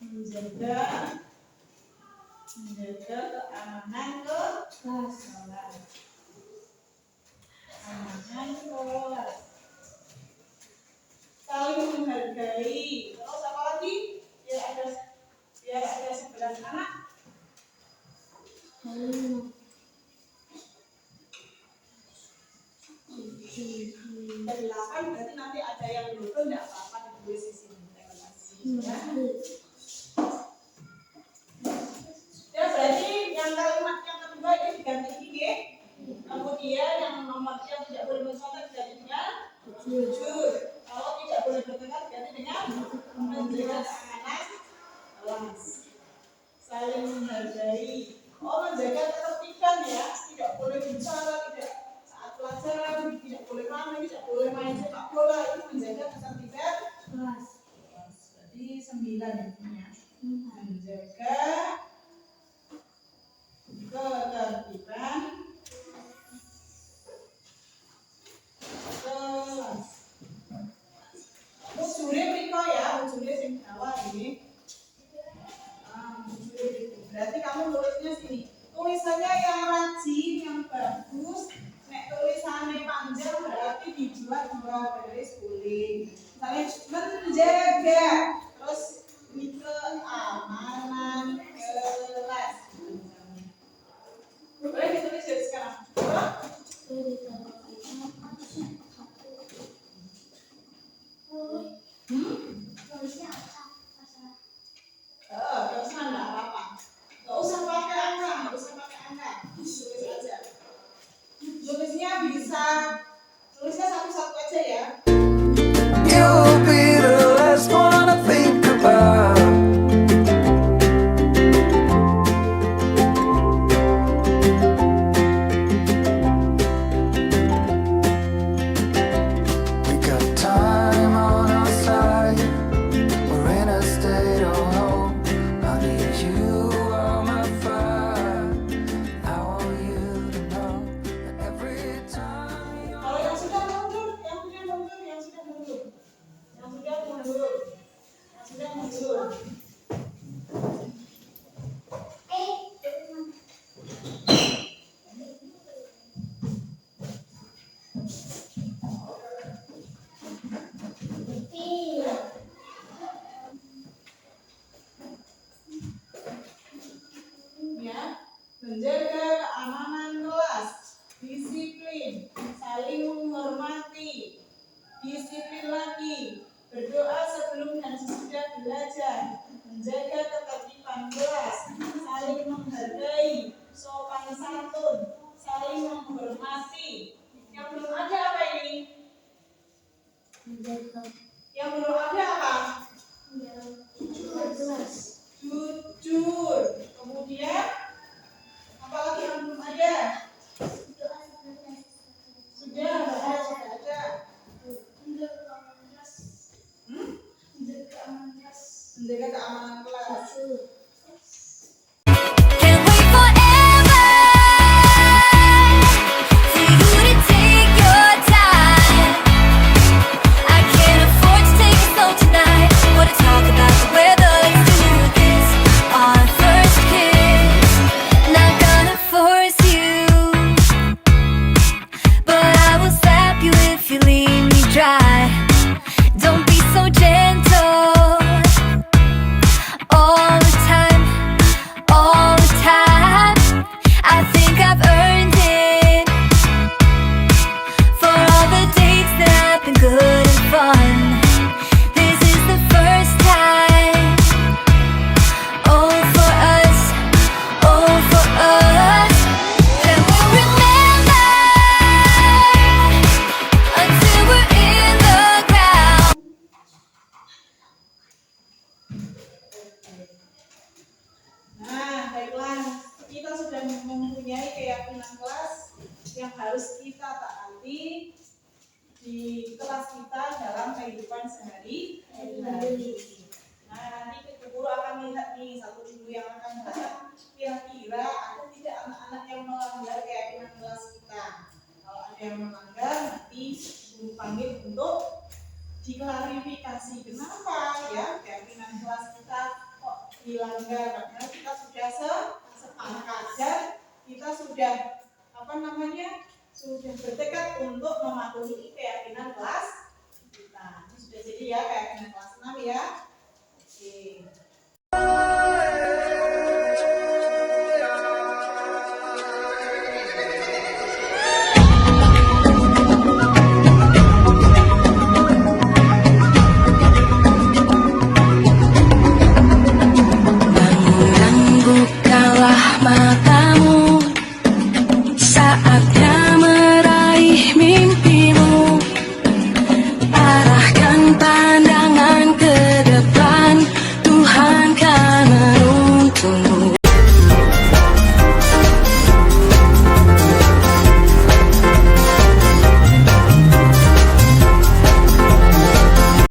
Menjaga keamanan kelas. Keamanan kelas. Saling menghargai. Terus apa lagi? Biar ada 11 anak. Delapan berarti nanti ada yang nonton tidak apa-apa ditulis di sini. Terima kasih. Ya berarti yang kalimat yang kedua ini diganti ini ya. Kemudian yang nomor yang tidak boleh mencontek diganti dengan jujur. Kalau tidak boleh bertengkar diganti dengan menjaga keamanan kelas. Saling menghargai. Oh menjaga biasanya yang rajin, yang bagus, nek tulisannya panjang berarti dibuat 2 baris kuning. Misalnya menjaga, terus ini keamanan kelas. Boleh ditulis dari sekarang. Tulisan nggak apa-apa. Nggak usah pakai angka. Tulis aja. Tulisnya bisa, tulisnya satu-satu aja ya. You'll be the last one I think about. We got time on our side. We're in a state of hope. Honey, you are my fire. I want you to know that every time you Kalau yang sudah mundur, yang sudah mundur. Ya, menjaga keamanan kelas, disiplin, saling menghormati, disiplin lagi, berdoa sebelum dan sesudah belajar, menjaga ketertiban kelas, saling menghargai, sopan santun, saling menghormati. Yang belum ada apa ini? Yang belum ada apa? Jujur. Kemudian apalagi yang belum ada? Sudah ada. Menjaga keamanan kelas. Can't wait forever for you to take your time. I can't afford to take it slow tonight. Wanna talk about the weather? Let's do this. Our first kiss. Not gonna force you, but I will slap you if you leave me dry. Don't be so gentle. All the time, I think I've earned it for all the dates that have been good and fun. This is the first time. Oh, for us, and we'll remember until we're in the ground. Nah, baiklah, kita sudah mempunyai keyakinan kelas yang harus kita taati di kelas kita dalam kehidupan sehari-hari. Nah, nanti Ibu Guru akan lihat nih satu minggu yang akan datang, kira-kira ada tidak anak-anak yang melanggar keyakinan kelas kita. Kalau ada yang melanggar, nanti Guru panggil untuk diklarifikasi kenapa ya keyakinan kelas kita kok dilanggar, karena kita sudah sepakat dan kita sudah sudah bertekad untuk mematuhi keyakinan kelas kita. Ini sudah jadi ya keyakinan kelas 6 ya.